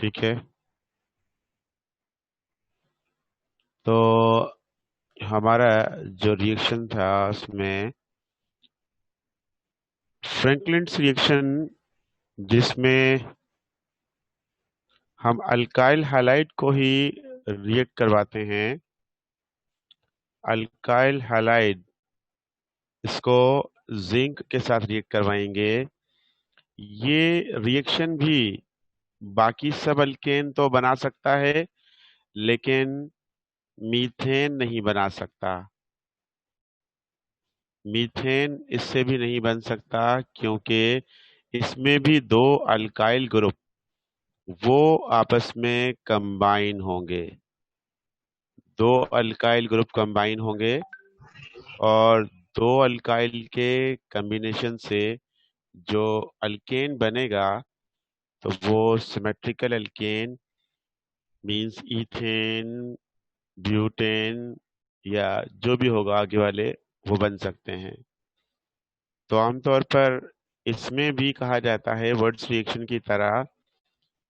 ठीक है। तो हमारा जो रिएक्शन था उसमें फ्रैंकलिन्स रिएक्शन, जिसमें हम अल्काइल हैलाइड को ही रिएक्ट करवाते हैं। अल्काइल हैलाइड, इसको जिंक के साथ रिएक्ट करवाएंगे। ये रिएक्शन भी बाकी सब अल्केन तो बना सकता है, लेकिन मीथेन नहीं बना सकता। मीथेन इससे भी नहीं बन सकता, क्योंकि इसमें भी दो अल्काइल ग्रुप वो आपस में कंबाइन होंगे। दो अल्काइल ग्रुप कंबाइन होंगे और दो अल्काइल के कॉम्बिनेशन से जो अल्केन बनेगा, तो वो symmetrical alkane means ethane, butane या जो भी होगा आगे वाले, वो बन सकते हैं। तो आमतौर पर इसमें भी कहा जाता है वर्ड्स रिएक्शन की तरह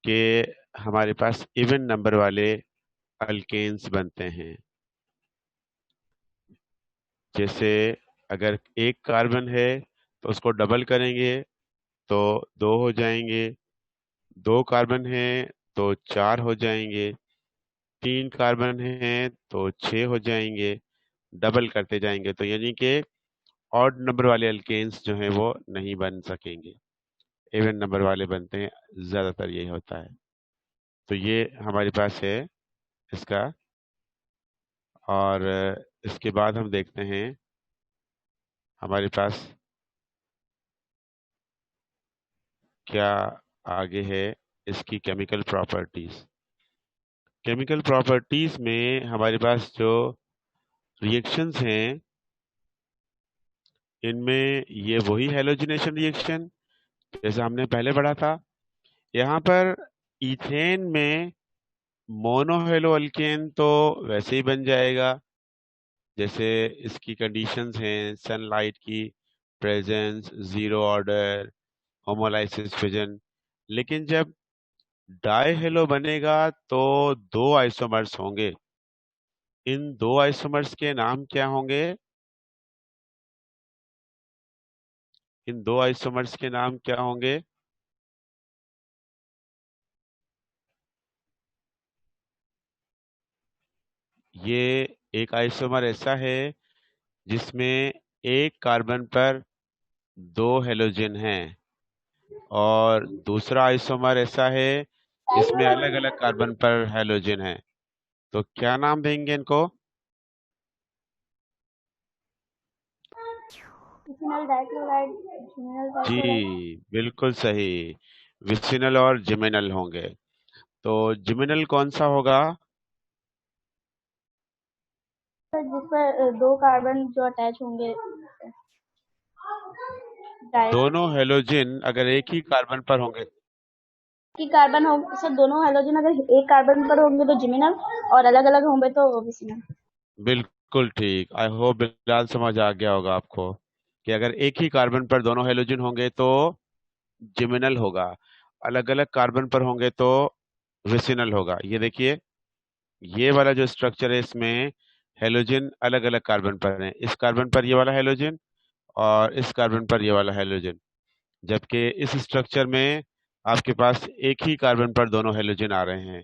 कि हमारे पास इवन नंबर वाले अल्केन्स बनते हैं। जैसे अगर एक कार्बन है तो उसको डबल करेंगे तो दो हो जाएंगे, दो कार्बन है तो चार हो जाएंगे, तीन कार्बन है तो छह हो जाएंगे, डबल करते जाएंगे। तो यानी कि ऑड नंबर वाले अल्केन्स जो हैं वो नहीं बन सकेंगे, इवन नंबर वाले बनते हैं। ज्यादातर यही होता है। तो ये हमारे पास है इसका। और इसके बाद हम देखते हैं हमारे पास क्या आगे है। इसकी केमिकल प्रॉपर्टीज। केमिकल प्रॉपर्टीज में हमारे पास जो रिएक्शंस हैं, इनमें ये वही हैलोजिनेशन रिएक्शन जैसे हमने पहले पढ़ा था। यहाँ पर इथेन में मोनोहेलो अल्केन तो वैसे ही बन जाएगा, जैसे इसकी कंडीशंस हैं सनलाइट की presence, zero order, homolysis fission. लेकिन जब डाइहेलो बनेगा तो दो आइसोमर्स होंगे। इन दो आइसोमर्स के नाम क्या होंगे? इन दो आइसोमर्स के नाम क्या होंगे? ये एक आइसोमर ऐसा है जिसमें एक कार्बन पर दो हेलोजन हैं, और दूसरा आइसोमर ऐसा है जिसमें अलग अलग कार्बन पर हेलोजन है। तो क्या नाम देंगे इनको? विसिनल डाइक्लोराइड, विसिनल जी, डाइक्लोराइड। बिल्कुल सही। विसिनल और जिमिनल होंगे। तो जिमिनल कौन सा होगा? तो जिस पर दो कार्बन जो अटैच होंगे डायरेक्ट दोनों हेलोजन अगर एक ही कार्बन पर होंगे। की कार्बन हो, सब दोनों हाइड्रोजन अगर एक कार्बन पर होंगे तो जिमिनल, और अलग अलग होंगे तो विसिनल। बिल्कुल ठीक। आई होप बिलाल समझ आ गया होगा आपको कि अगर एक ही कार्बन पर दोनों हेलोजन होंगे तो जिमिनल होगा, अलग अलग कार्बन पर होंगे तो विसिनल होगा। ये देखिए, ये वाला जो स्ट्रक्चर है इसमें हेलोजन अलग अलग कार्बन पर है। इस कार्बन पर ये वाला हेलोजन और इस कार्बन पर ये वाला हेलोजन। जबकि इस स्ट्रक्चर में आपके पास एक ही कार्बन पर दोनों हेलोजन आ रहे हैं।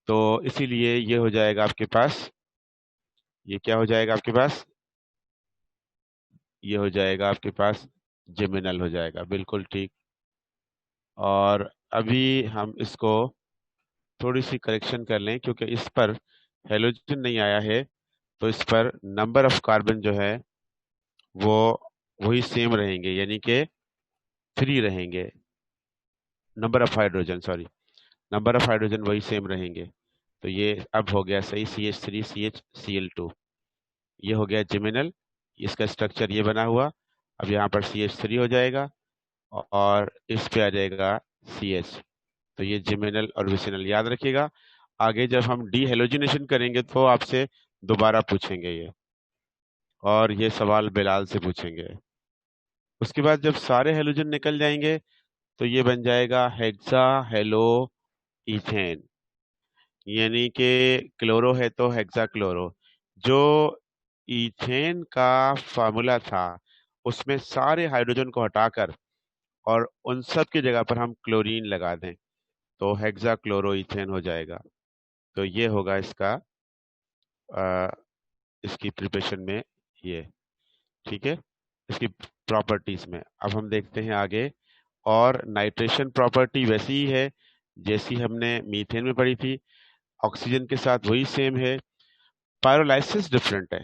तो इसीलिए ये हो जाएगा आपके पास, ये क्या हो जाएगा आपके पास? ये हो जाएगा आपके पास जिमिनल हो जाएगा। बिल्कुल ठीक। और अभी हम इसको थोड़ी सी करेक्शन कर लें, क्योंकि इस पर हेलोजन नहीं आया है, तो इस पर नंबर ऑफ कार्बन जो है वो वही सेम रहेंगे, यानी कि थ्री रहेंगे। Number of hydrogen, sorry, number of hydrogen वही सेम रहेंगे। तो ये अब हो गया सही, CH3 CH Cl2। ये हो गया जिमिनल। इसका स्ट्रक्चर ये बना हुआ। अब यहाँ पर CH3 हो जाएगा और इस पे आ जाएगा CH। तो ये जिमिनल और विसिनल याद रखिएगा। आगे जब हम डी हेलोजिनेशन करेंगे तो आपसे दोबारा पूछेंगे ये, और ये सवाल बिलाल से पूछेंगे। उसके बाद जब सारे हेलोजन निकल जाएंगे तो ये बन जाएगा हेक्सा हेलो इथेन, यानी कि क्लोरो है तो हेक्साक्लोरो। जो इथेन का फार्मूला था उसमें सारे हाइड्रोजन को हटाकर और उन सब की जगह पर हम क्लोरीन लगा दें तो हेक्साक्लोरोइथेन हो जाएगा। तो ये होगा इसका इसकी प्रिपरेशन में ये, ठीक है, इसकी प्रॉपर्टीज में। अब हम देखते हैं आगे। और नाइट्रेशन प्रॉपर्टी वैसी ही है जैसी हमने मीथेन में पढ़ी थी, ऑक्सीजन के साथ वही सेम है। पायरोलाइसिस डिफरेंट है।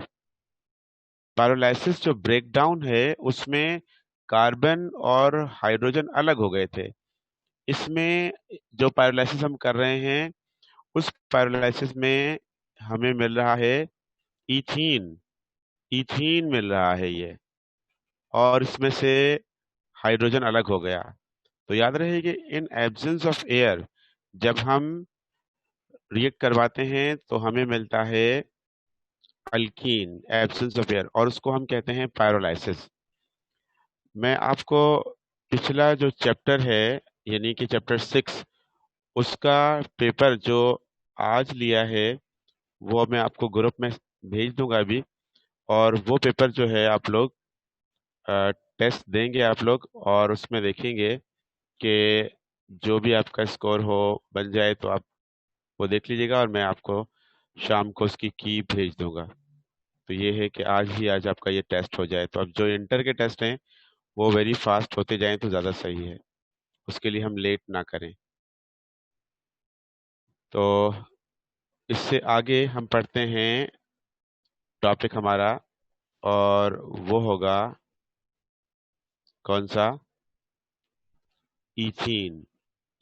पायरोलाइसिस जो ब्रेकडाउन है उसमें कार्बन और हाइड्रोजन अलग हो गए थे। इसमें जो पायरोलाइसिस हम कर रहे हैं उस पायरोलाइसिस में हमें मिल रहा है इथीन। इथीन मिल रहा है ये, और इसमें से हाइड्रोजन अलग हो गया। तो याद रहे कि इन एब्सेंस ऑफ एयर जब हम रिएक्ट करवाते हैं तो हमें मिलता है अल्कीन, एब्सेंस ऑफ एयर, और उसको हम कहते हैं पायरोलाइसिस। मैं आपको पिछला जो चैप्टर है यानी कि चैप्टर 6 उसका पेपर जो आज लिया है वो मैं आपको ग्रुप में भेज दूंगा अभी। और वो पेपर जो है आप लोग टेस्ट देंगे आप लोग, और उसमें देखेंगे कि जो भी आपका स्कोर हो बन जाए तो आप वो देख लीजिएगा, और मैं आपको शाम को उसकी की भेज दूंगा। तो ये है कि आज आपका ये टेस्ट हो जाए। तो अब जो इंटर के टेस्ट हैं वो वेरी फास्ट होते जाएं तो ज़्यादा सही है, उसके लिए हम लेट ना करें। तो इससे आगे हम पढ़ते हैं टॉपिक हमारा, और वो होगा कौन सा, इथीन।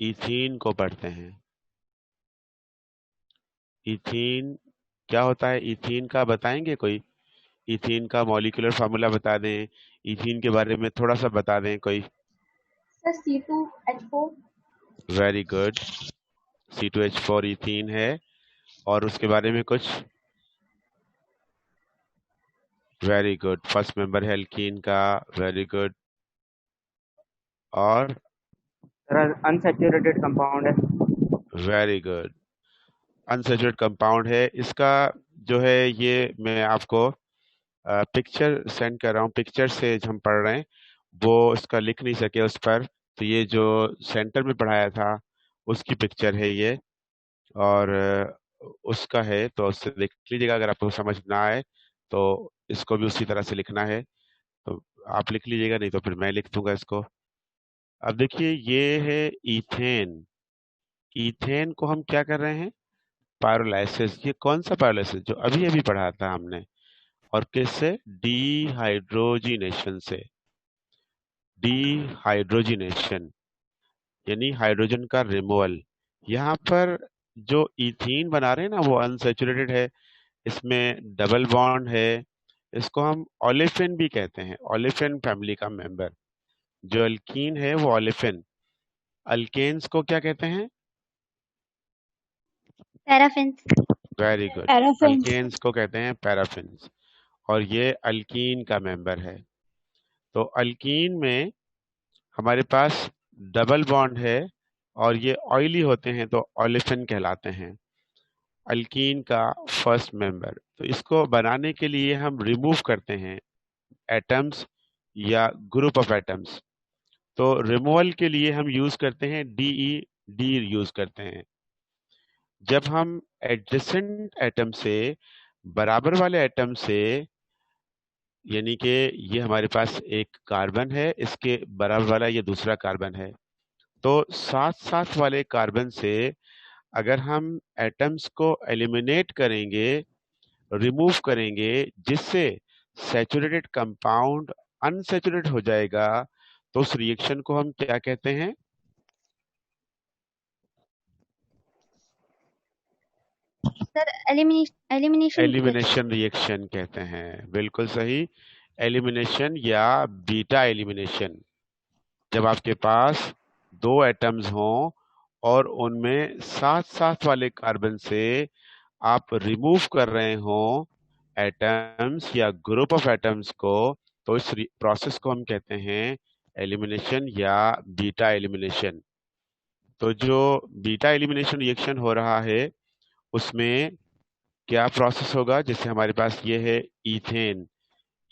इथीन को पढ़ते हैं। इथीन क्या होता है, इथीन का बताएंगे कोई? इथीन का मॉलिक्यूलर फार्मूला बता दें, इथीन के बारे में थोड़ा सा बता दें कोई। Sir C2H4। Very good, C2H4 ethene है। और उसके बारे में कुछ? वेरी गुड, फर्स्ट मेंबर है एल्कीन का। Very good. और अनसैचुरेटेड कंपाउंड है। वेरी गुड, अनसैचुरेटेड कंपाउंड है इसका। जो है ये मैं आपको पिक्चर सेंड कर रहा हूँ, पिक्चर से हम पढ़ रहे हैं, वो उसका लिख नहीं सके उस पर। तो ये जो सेंटर में पढ़ाया था उसकी पिक्चर है ये, और उसका है, तो उससे देख लीजिएगा। अगर आपको समझ ना आए तो इसको भी उसी तरह से लिखना है, तो आप लिख लीजिएगा, नहीं तो फिर मैं लिख दूंगा इसको। अब देखिए ये है इथेन। इथेन को हम क्या कर रहे हैं, पायरोलाइसिस। ये कौन सा पायरोलाइसिस, जो अभी अभी पढ़ा था हमने, और किससे, डिहाइड्रोजिनेशन से। डिहाइड्रोजिनेशन यानी हाइड्रोजन का रिमूवल। यहाँ पर जो इथीन बना रहे हैं ना वो अनसैचुरेटेड है, इसमें डबल बॉन्ड है। इसको हम ओलेफिन भी कहते हैं, ओलेफिन फैमिली का मेंबर। जो अल्कीन है वो ओलेफिन। अल्केन्स को क्या कहते हैं? Paraffins. Very good, paraffins. Alkanes को कहते हैं पैराफिन्स। और ये अल्कीन का मेंबर है। तो अल्कीन में हमारे पास डबल बॉन्ड है और ये ऑयली होते हैं तो ओलेफिन कहलाते हैं, अल्कीन का फर्स्ट मेंबर। तो इसको बनाने के लिए हम रिमूव करते हैं एटम्स या ग्रुप ऑफ एटम्स। तो रिमूवल के लिए हम यूज करते हैं डीई, डी यूज करते हैं। जब हम एडजेसेंट एटम से, बराबर वाले एटम से, यानी कि ये हमारे पास एक कार्बन है, इसके बराबर वाला ये दूसरा कार्बन है, तो साथ साथ वाले कार्बन से अगर हम एटम्स को एलिमिनेट करेंगे, रिमूव करेंगे, जिससे सैचुरेटेड कंपाउंड अनसैचुरेटेड हो जाएगा, तो उस रिएक्शन को हम क्या कहते हैं? Sir elimination reaction. Elimination reaction कहते हैं, बिल्कुल सही। एलिमिनेशन या बीटा एलिमिनेशन। जब आपके पास दो एटम्स हों और उनमें साथ साथ वाले कार्बन से आप रिमूव कर रहे हो एटम्स या ग्रुप ऑफ एटम्स को, तो इस प्रोसेस को हम कहते हैं एलिमिनेशन या बीटा एलिमिनेशन। तो जो बीटा एलिमिनेशन रिएक्शन हो रहा है उसमें क्या प्रोसेस होगा, जैसे हमारे पास ये है इथेन।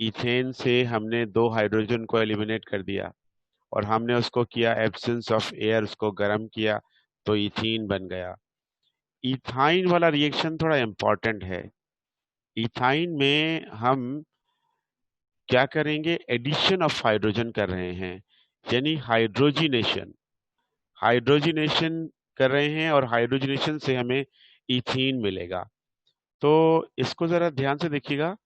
इथेन से हमने 2 हाइड्रोजन को एलिमिनेट कर दिया और हमने उसको किया एब्सेंस ऑफ एयर, उसको गर्म किया तो इथीन बन गया। इथाइन वाला रिएक्शन थोड़ा इंपॉर्टेंट है। इथाइन में हम क्या करेंगे, एडिशन ऑफ हाइड्रोजन कर रहे हैं, यानी हाइड्रोजिनेशन। हाइड्रोजिनेशन कर रहे हैं और हाइड्रोजिनेशन से हमें इथीन मिलेगा। तो इसको जरा ध्यान से देखिएगा,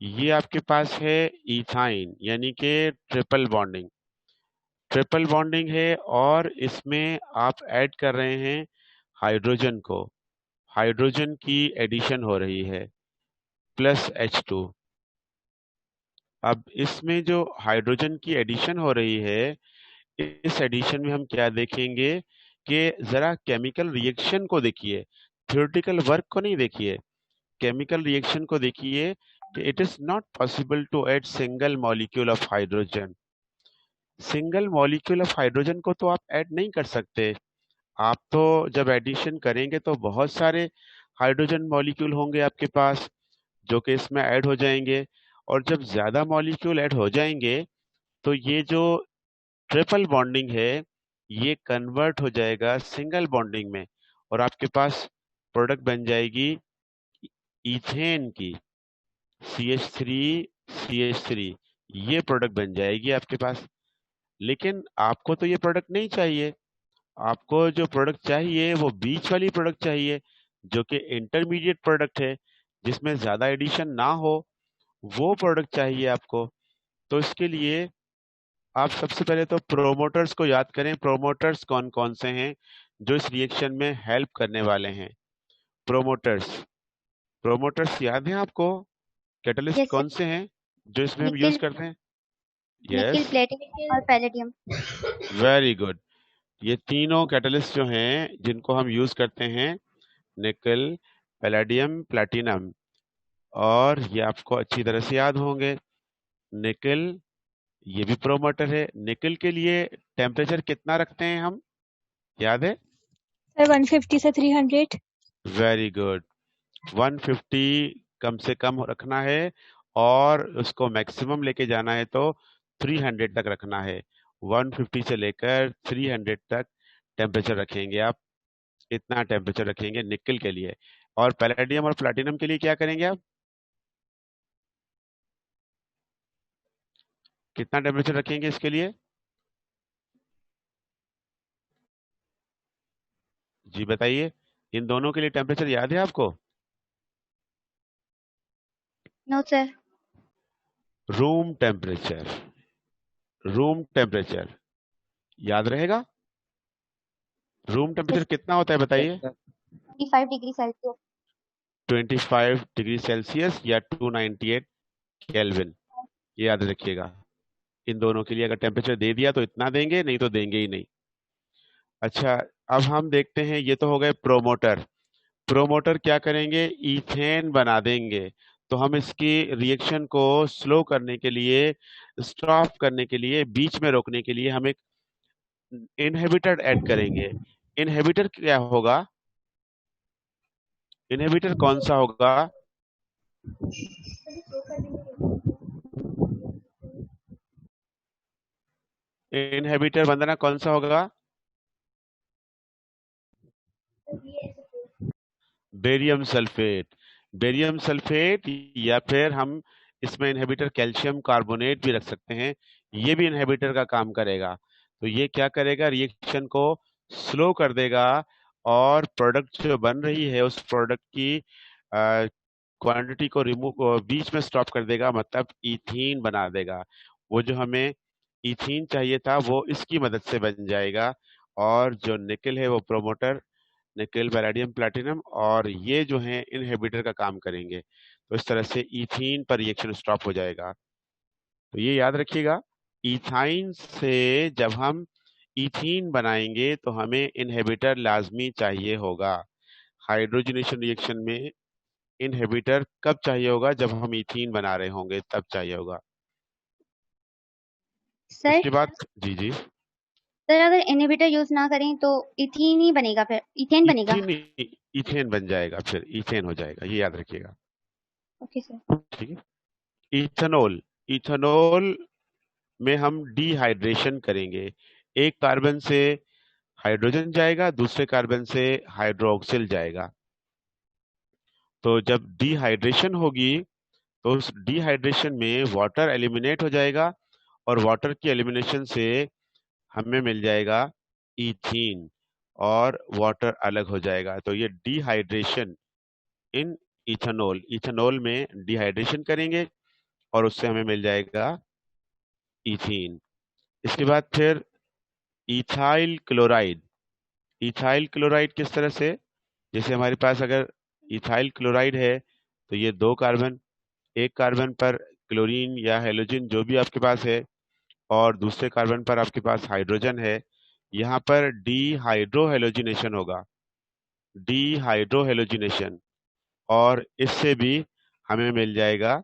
ये आपके पास है इथाइन यानी कि ट्रिपल बॉन्डिंग। ट्रिपल बॉन्डिंग है और इसमें आप ऐड कर रहे हैं हाइड्रोजन को। हाइड्रोजन की एडिशन हो रही है प्लस H2। अब इसमें जो हाइड्रोजन की एडिशन हो रही है, इस एडिशन में हम क्या देखेंगे कि जरा केमिकल रिएक्शन को देखिए, थ्योरेटिकल वर्क को नहीं देखिए, केमिकल रिएक्शन को देखिए कि it is not possible to add single molecule of hydrogen. Single molecule of hydrogen को तो आप ऐड नहीं कर सकते। आप तो जब एडिशन करेंगे तो बहुत सारे हाइड्रोजन मॉलिक्यूल होंगे आपके पास जो कि इसमें ऐड हो जाएंगे, और जब ज्यादा मॉलिक्यूल ऐड हो जाएंगे तो ये जो ट्रिपल बॉन्डिंग है ये कन्वर्ट हो जाएगा सिंगल बॉन्डिंग में और आपके पास प्रोडक्ट बन जाएगी इथेन की CH3CH3। ये प्रोडक्ट बन जाएगी आपके पास। लेकिन आपको तो ये प्रोडक्ट नहीं चाहिए, आपको जो प्रोडक्ट चाहिए वो बीच वाली प्रोडक्ट चाहिए जो कि इंटरमीडिएट प्रोडक्ट है, जिसमें ज्यादा एडिशन ना हो, वो प्रोडक्ट चाहिए आपको। तो इसके लिए आप सबसे पहले तो प्रोमोटर्स को याद करें। प्रोमोटर्स कौन कौन से हैं जो इस रिएक्शन में हेल्प करने वाले हैं? प्रोमोटर्स, प्रोमोटर्स याद हैं आपको? कैटलिस्ट यस कौन सर। से हैं जो इसमें हम यूज निकिल, करते हैं? निकिल, यस, प्लेटिनम और पैलेडियम। Very good. ये तीनों कैटलिस्ट जो हैं जिनको हम यूज करते हैं, निकल, पैलेडियम, प्लैटिनम, और ये आपको अच्छी तरह से याद होंगे। निकल ये भी प्रोमोटर है। निकल के लिए टेम्परेचर कितना रखते हैं हम, याद है? सर 150 से 300। Very good. 150 कम से कम रखना है और उसको मैक्सिमम लेके जाना है तो 300 तक रखना है। 150 से लेकर 300 तक टेम्परेचर रखेंगे आप। इतना टेम्परेचर रखेंगे निकल के लिए। और पैलेडियम और प्लैटिनम के लिए क्या करेंगे आप, कितना टेम्परेचर रखेंगे इसके लिए? जी बताइए, इन दोनों के लिए टेम्परेचर याद है आपको? No sir. Room temperature, room temperature याद रहेगा? रूम टेम्परेचर कितना होता है बताइए? 25 डिग्री सेल्सियस। 25 डिग्री सेल्सियस या 298 केल्विन, ये याद रखिएगा। इन दोनों के लिए अगर टेम्परेचर दे दिया तो इतना देंगे, नहीं तो देंगे ही नहीं। अच्छा, अब हम देखते हैं, ये तो हो गए प्रोमोटर। प्रोमोटर क्या करेंगे, इथेन बना देंगे। तो हम इसकी रिएक्शन को स्लो करने के लिए, स्टॉप करने के लिए, बीच में रोकने के लिए हम एक इनहिबिटर ऐड करेंगे। इनहिबिटर क्या होगा, इनहिबिटर कौन सा होगा? इनहिबिटर वंदना कौन सा होगा? Barium sulphate. बेरियम सल्फेट, या फिर हम इसमें इनहिबिटर कैल्शियम कार्बोनेट भी रख सकते हैं, ये भी इनहिबिटर का काम करेगा। तो ये क्या करेगा, रिएक्शन को स्लो कर देगा और प्रोडक्ट जो बन रही है उस प्रोडक्ट की क्वांटिटी को रिमूव, बीच में स्टॉप कर देगा, मतलब इथीन बना देगा। वो जो हमें इथीन चाहिए था वो इसकी मदद से बन जाएगा। और जो निकल है वो प्रोमोटर, निकेल, पैलेडियम, प्लैटिनम, और ये जो है इनहिबिटर का काम करेंगे। तो इस तरह से इथीन पर रिएक्शन स्टॉप हो जाएगा। तो ये याद रखिएगा, इथाइन से जब हम इथीन बनाएंगे तो हमें इनहिबिटर लाजमी चाहिए होगा। हाइड्रोजनेशन रिएक्शन में इनहिबिटर कब चाहिए होगा, जब हम इथीन बना रहे होंगे तब चाहिए होगा। सर उसके बाद जी जी सर अगर इनहिबिटर यूज ना करें तो इथीन ही बनेगा, फिर इथेन बनेगा। इथेन बन जाएगा, फिर इथेन हो जाएगा, ये याद रखिएगा। Okay sir. ठीक है। इथेनॉल, इथेनॉल में हम डिहाइड्रेशन करेंगे। एक कार्बन से हाइड्रोजन जाएगा, दूसरे कार्बन से हाइड्रोक्सिल जाएगा। तो जब डिहाइड्रेशन होगी तो उस डिहाइड्रेशन में वाटर एलिमिनेट हो जाएगा, और वाटर की एलिमिनेशन से हमें मिल जाएगा इथीन, और वाटर अलग हो जाएगा। तो ये डिहाइड्रेशन इन इथेनॉल, इथेनॉल में डिहाइड्रेशन करेंगे और उससे हमें मिल जाएगा इथीन। इसके बाद फिर इथाइल क्लोराइड। इथाइल क्लोराइड किस तरह से, जैसे हमारे पास अगर इथाइल क्लोराइड है तो ये दो कार्बन, एक कार्बन पर क्लोरीन या हेलोजन जो भी आपके पास है, और दूसरे कार्बन पर आपके पास हाइड्रोजन है। यहाँ पर डीहाइड्रोहेलोजिनेशन होगा, डीहाइड्रोहेलोजिनेशन, और इससे भी हमें मिल जाएगा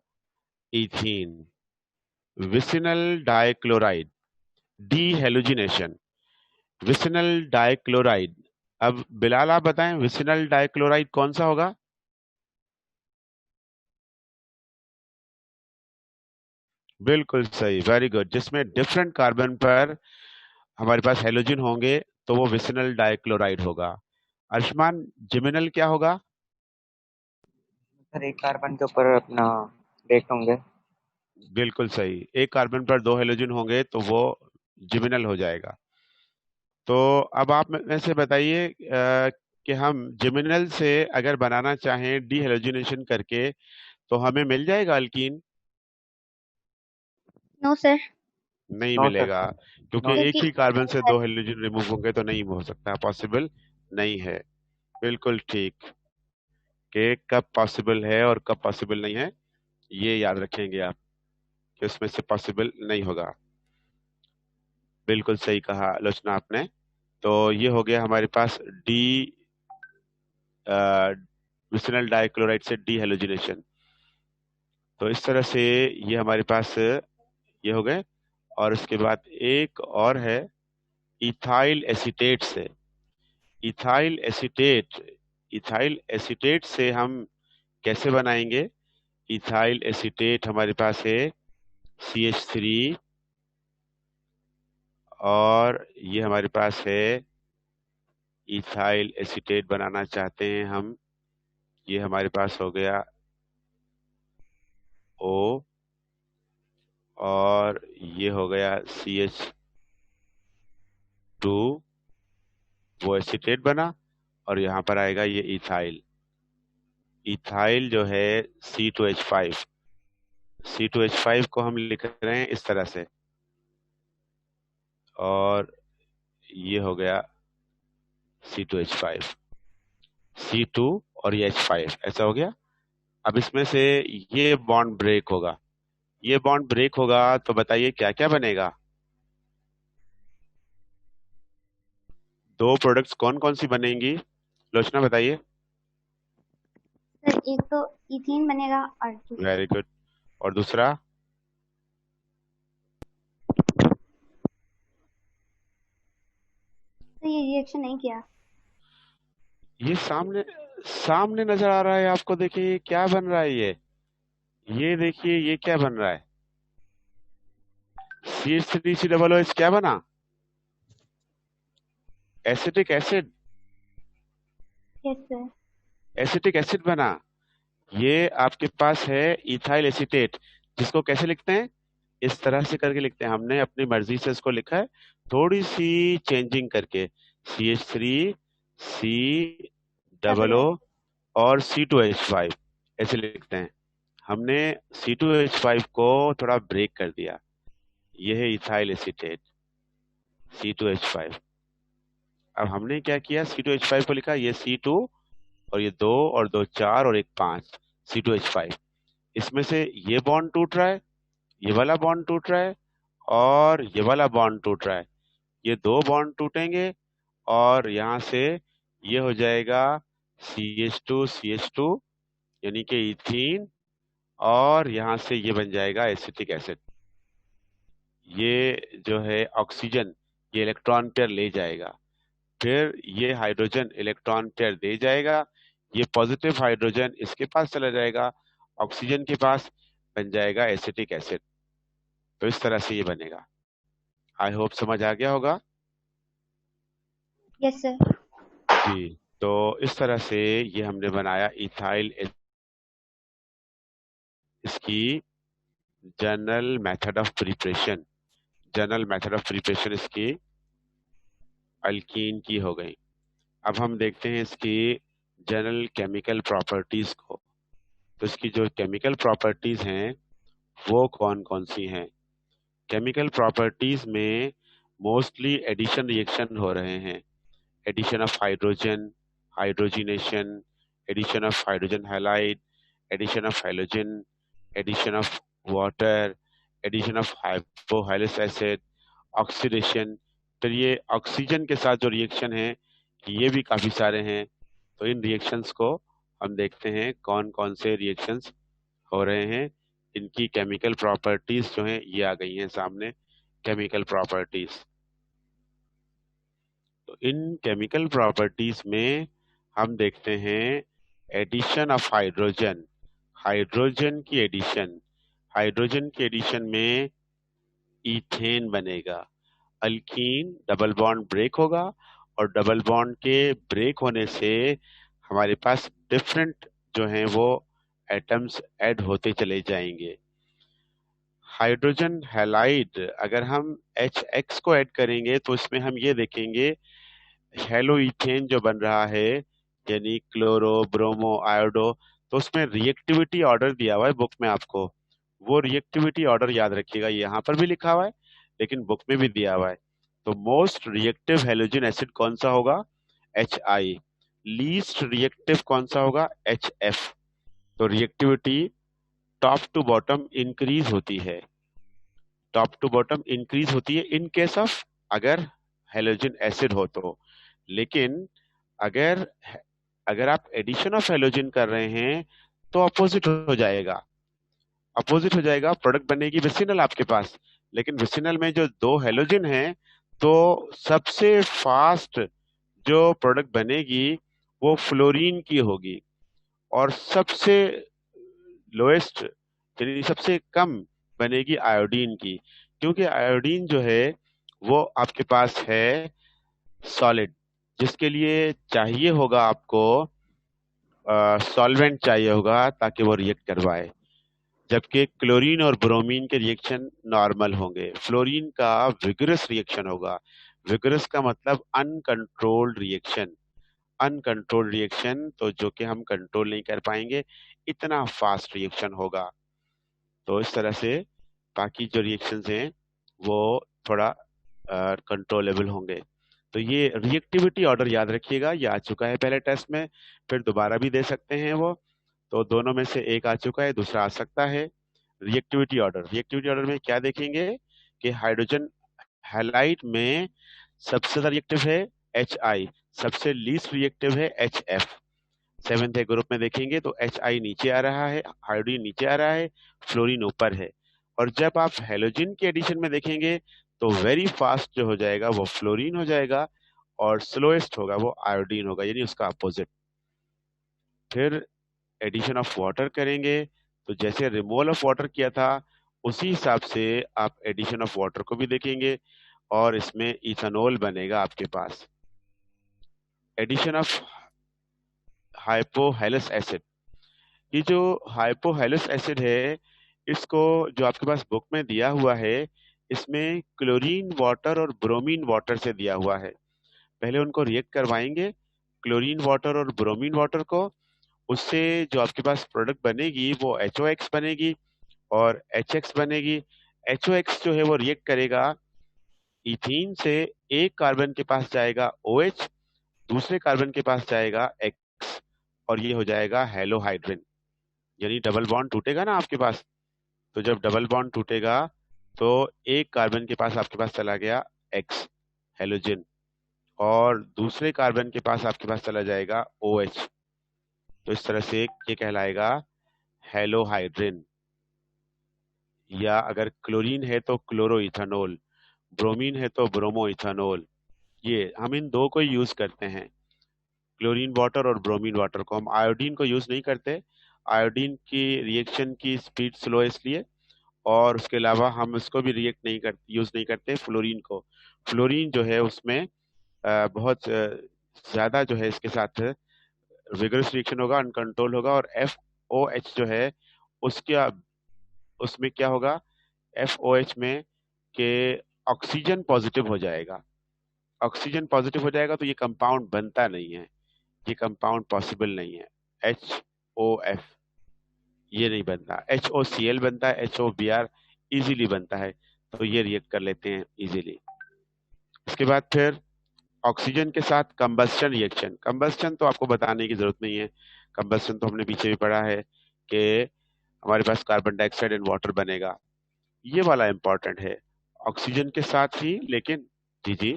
ethene. Vicinal dichloride, dehalogenation, vicinal dichloride. अब बिलाल आप बताएं विसिनल डाइक्लोराइड कौन सा होगा? बिल्कुल सही, वेरी गुड। जिसमें डिफरेंट कार्बन पर हमारे पास हेलोजन होंगे तो वो विसिनल डाइक्लोराइड होगा। आयुष्मान, जिमिनल क्या होगा? सर एक कार्बन के ऊपर अपना ब्रेक होंगे। बिल्कुल सही, एक कार्बन पर दो हेलोजन होंगे तो वो जिमिनल हो जाएगा। तो अब आप में से बताइए कि हम जिमिनल से अगर बनाना चाहें डीहेलोजिनेशन करके तो हमें मिल जाएगा अल्कीन? No sir. नहीं नो सर। मिलेगा, क्योंकि नो। एक क्योंकि ही कार्बन से दो हेलोजन रिमूव होंगे तो नहीं हो सकता, पॉसिबल नहीं है। बिल्कुल ठीक, कि कब पॉसिबल है और कब पॉसिबल नहीं है ये याद रखेंगे आप, कि उसमें से पॉसिबल नहीं होगा। बिल्कुल सही कहा आलोचना आपने। तो ये हो गया हमारे पास डी विसिनल डाइक्लोराइड से डी हेलोजिनेशन। तो इस तरह से ये हमारे पास ये हो गए। और उसके बाद एक और है इथाइल एसीटेट से। इथाइल एसीटेट, इथाइल एसीटेट से हम कैसे बनाएंगे? इथाइल एसीटेट हमारे पास है CH3, और ये हमारे पास है इथाइल एसीटेट बनाना चाहते हैं हम, ये हमारे पास हो गया O, और ये हो गया CH2, वो एसीटेट बना, और यहाँ पर आएगा ये इथाइल। इथाइल जो है C2H5, C2H5 को हम लिख रहे हैं इस तरह से, और ये हो गया C2H5, C2 और ये H5 ऐसा हो गया। अब इसमें से ये बॉन्ड ब्रेक होगा, ये बॉन्ड ब्रेक होगा तो बताइए क्या क्या बनेगा? दो प्रोडक्ट्स कौन कौन सी बनेंगी, लोचना बताइए। सर एक तो इथेन बनेगा और वेरी गुड, और दूसरा? तो ये रिएक्शन नहीं किया। ये सामने सामने नजर आ रहा है आपको, देखिए ये क्या बन रहा है, ये देखिए ये क्या बन रहा है। CH3COOH क्या बना? Acetic acid, yes sir. Acetic acid बना। ये आपके पास है इथाइल एसीटेट, जिसको कैसे लिखते हैं? इस तरह से करके लिखते हैं, हमने अपनी मर्जी से इसको लिखा है, थोड़ी सी चेंजिंग करके। CH3COO और C2H5 ऐसे लिखते हैं। हमने C2H5 को थोड़ा ब्रेक कर दिया, ये है इथाइल एसीटेट C2H5। अब हमने क्या किया, C2H5 को लिखा, ये C2 और ये 2 और 2 4 और एक 5, C2H5। इसमें से ये बॉन्ड टूट रहा है, ये वाला बॉन्ड टूट रहा है, और ये वाला बॉन्ड टूट रहा है। ये दो बॉन्ड टूटेंगे और यहाँ से ये हो जाएगा CH2CH2, यानी कि इथीन, और यहाँ से ये बन जाएगा एसिटिक एसिड। ये जो है ऑक्सीजन, ये इलेक्ट्रॉन पेयर ले जाएगा, फिर ये हाइड्रोजन इलेक्ट्रॉन पेयर दे जाएगा, ये पॉजिटिव हाइड्रोजन इसके पास चला जाएगा, ऑक्सीजन के पास, बन जाएगा एसिटिक एसिड। तो इस तरह से ये बनेगा। आई होप समझ आ गया होगा। Yes sir. जी, तो इस तरह से ये हमने बनाया इथाइल। इसकी जनरल मेथड ऑफ प्रिपरेशन, इसकी अल्कीन की हो गई। अब हम देखते हैं इसकी जनरल केमिकल प्रॉपर्टीज को। तो इसकी जो केमिकल प्रॉपर्टीज हैं वो कौन कौन सी हैं। केमिकल प्रॉपर्टीज में मोस्टली एडिशन रिएक्शन हो रहे हैं। Addition of hydrogen, hydrogenation, addition of hydrogen halide, addition of halogen, addition of water, addition of hypohalous acid, oxidation. फिर ये ऑक्सीजन के साथ जो रिएक्शन है ये भी काफी सारे हैं। तो इन रिएक्शंस को हम देखते हैं कौन कौन से रिएक्शंस हो रहे हैं। इनकी केमिकल प्रॉपर्टीज जो हैं ये आ गई हैं सामने, केमिकल प्रॉपर्टीज। तो इन केमिकल प्रॉपर्टीज में हम देखते हैं एडिशन ऑफ हाइड्रोजन, हाइड्रोजन की एडिशन में इथेन बनेगा। अल्कीन डबल बॉन्ड ब्रेक होगा और डबल बॉन्ड के ब्रेक होने से हमारे पास डिफरेंट जो हैं वो एटम्स ऐड होते चले जाएंगे। हाइड्रोजन हैलाइड अगर हम HX को ऐड करेंगे तो इसमें हम ये देखेंगे हेलो इथेन जो बन रहा है, यानी क्लोरो ब्रोमो आयोडो। तो उसमें रिएक्टिविटी ऑर्डर दिया हुआ है बुक में आपको, वो रिएक्टिविटी ऑर्डर याद रखिएगा, यहाँ पर भी लिखा हुआ है लेकिन बुक में भी दिया हुआ है। तो मोस्ट रिएक्टिव हेलोजन एसिड कौन सा होगा, HI। लीस्ट रिएक्टिव कौन सा होगा, HF। तो reactivity top to bottom increase होती है, इन केस ऑफ अगर हेलोजन एसिड हो तो। लेकिन अगर अगर आप एडिशन ऑफ हेलोजन कर रहे हैं तो अपोजिट हो जाएगा, प्रोडक्ट बनेगी विसिनल आपके पास। लेकिन विसिनल में जो दो हेलोजन हैं तो सबसे फास्ट जो प्रोडक्ट बनेगी वो फ्लोरीन की होगी और सबसे लोएस्ट यानी सबसे कम बनेगी आयोडीन की, क्योंकि आयोडीन जो है वो आपके पास है सॉलिड, जिसके लिए चाहिए होगा आपको सॉल्वेंट चाहिए होगा ताकि वो रिएक्ट करवाए। जबकि क्लोरीन और ब्रोमीन के रिएक्शन नॉर्मल होंगे, फ्लोरीन का विगरस रिएक्शन होगा। विगरस का मतलब अनकंट्रोल्ड रिएक्शन, तो जो कि हम कंट्रोल नहीं कर पाएंगे, इतना फास्ट रिएक्शन होगा। तो इस तरह से बाकी जो रिएक्शंस हैं वो थोड़ा कंट्रोलेबल होंगे। तो ये रिएक्टिविटी ऑर्डर याद रखिएगा, ये आ चुका है पहले टेस्ट में, फिर दोबारा भी दे सकते हैं वो। तो दोनों में से एक आ चुका है, दूसरा आ सकता है। रिएक्टिविटी ऑर्डर में क्या देखेंगे कि हाइड्रोजन हैलाइड में सबसे ज्यादा रिएक्टिव है HI, सबसे लीस्ट रिएक्टिव है HF। सेवेंथ ग्रुप में देखेंगे तो HI नीचे आ रहा है, हाइड्रोजन नीचे आ रहा है, फ्लोरीन ऊपर है। और जब आप हेलोजन के एडिशन में देखेंगे तो वेरी फास्ट जो हो जाएगा वो फ्लोरीन हो जाएगा और स्लोएस्ट होगा वो आयोडीन होगा, यानी उसका अपोजिट। फिर एडिशन ऑफ वाटर करेंगे तो जैसे रिमूवल ऑफ वाटर किया था उसी हिसाब से आप एडिशन ऑफ वाटर को भी देखेंगे और इसमें इथेनॉल बनेगा आपके पास। एडिशन ऑफ हाइपोहाइलस एसिड, ये जो हाइपोहाइलस एसिड है इसको जो आपके पास बुक में दिया हुआ है इसमें क्लोरीन वाटर और ब्रोमीन वाटर से दिया हुआ है। पहले उनको रिएक्ट करवाएंगे क्लोरीन वाटर और ब्रोमीन वाटर को, उससे जो आपके पास प्रोडक्ट बनेगी वो HOX बनेगी और HX बनेगी। HOX जो है वो रिएक्ट करेगा इथीन से, एक कार्बन के पास जाएगा OH, दूसरे कार्बन के पास जाएगा X और ये हो जाएगा हेलोहाइड्रिन। यानी डबल बॉन्ड टूटेगा ना आपके पास, तो जब डबल बॉन्ड टूटेगा तो एक कार्बन के पास आपके पास चला गया X हेलोजन और दूसरे कार्बन के पास आपके पास चला जाएगा OH। तो इस तरह से ये कहलाएगा हेलोहाइड्रिन, या अगर क्लोरीन है तो क्लोरोइथेनॉल, ब्रोमीन है तो ब्रोमो इथानोल। ये हम इन दो को यूज करते हैं, क्लोरीन वाटर और ब्रोमीन वाटर को। हम आयोडीन को यूज नहीं करते, आयोडीन की रिएक्शन की स्पीड स्लो है इसलिए। और उसके अलावा हम इसको भी रिएक्ट नहीं कर यूज नहीं करते फ्लोरीन को। फ्लोरीन जो है उसमें बहुत ज्यादा जो है इसके साथ विगरस रिएक्शन होगा, अनकंट्रोल होगा, और FOH जो है उसका उसमें क्या होगा, FOH में के ऑक्सीजन पॉजिटिव हो जाएगा। ऑक्सीजन पॉजिटिव हो जाएगा तो ये कंपाउंड बनता नहीं है, ये कंपाउंड पॉसिबल नहीं है। HOF ये नहीं बनता, HOCl बनता है, HOBr इजीली बनता है, तो ये रिएक्ट कर लेते हैं इजीली। इसके बाद फिर ऑक्सीजन के साथ कंबस्टन रिएक्शन। कंबस्टन तो आपको बताने की जरूरत नहीं है, कंबस्टन तो हमने पीछे भी पढ़ा है कि हमारे पास कार्बन डाइऑक्साइड एंड वाटर बनेगा। ये वाला इंपॉर्टेंट है, ऑक्सीजन के साथ ही, लेकिन जी जी,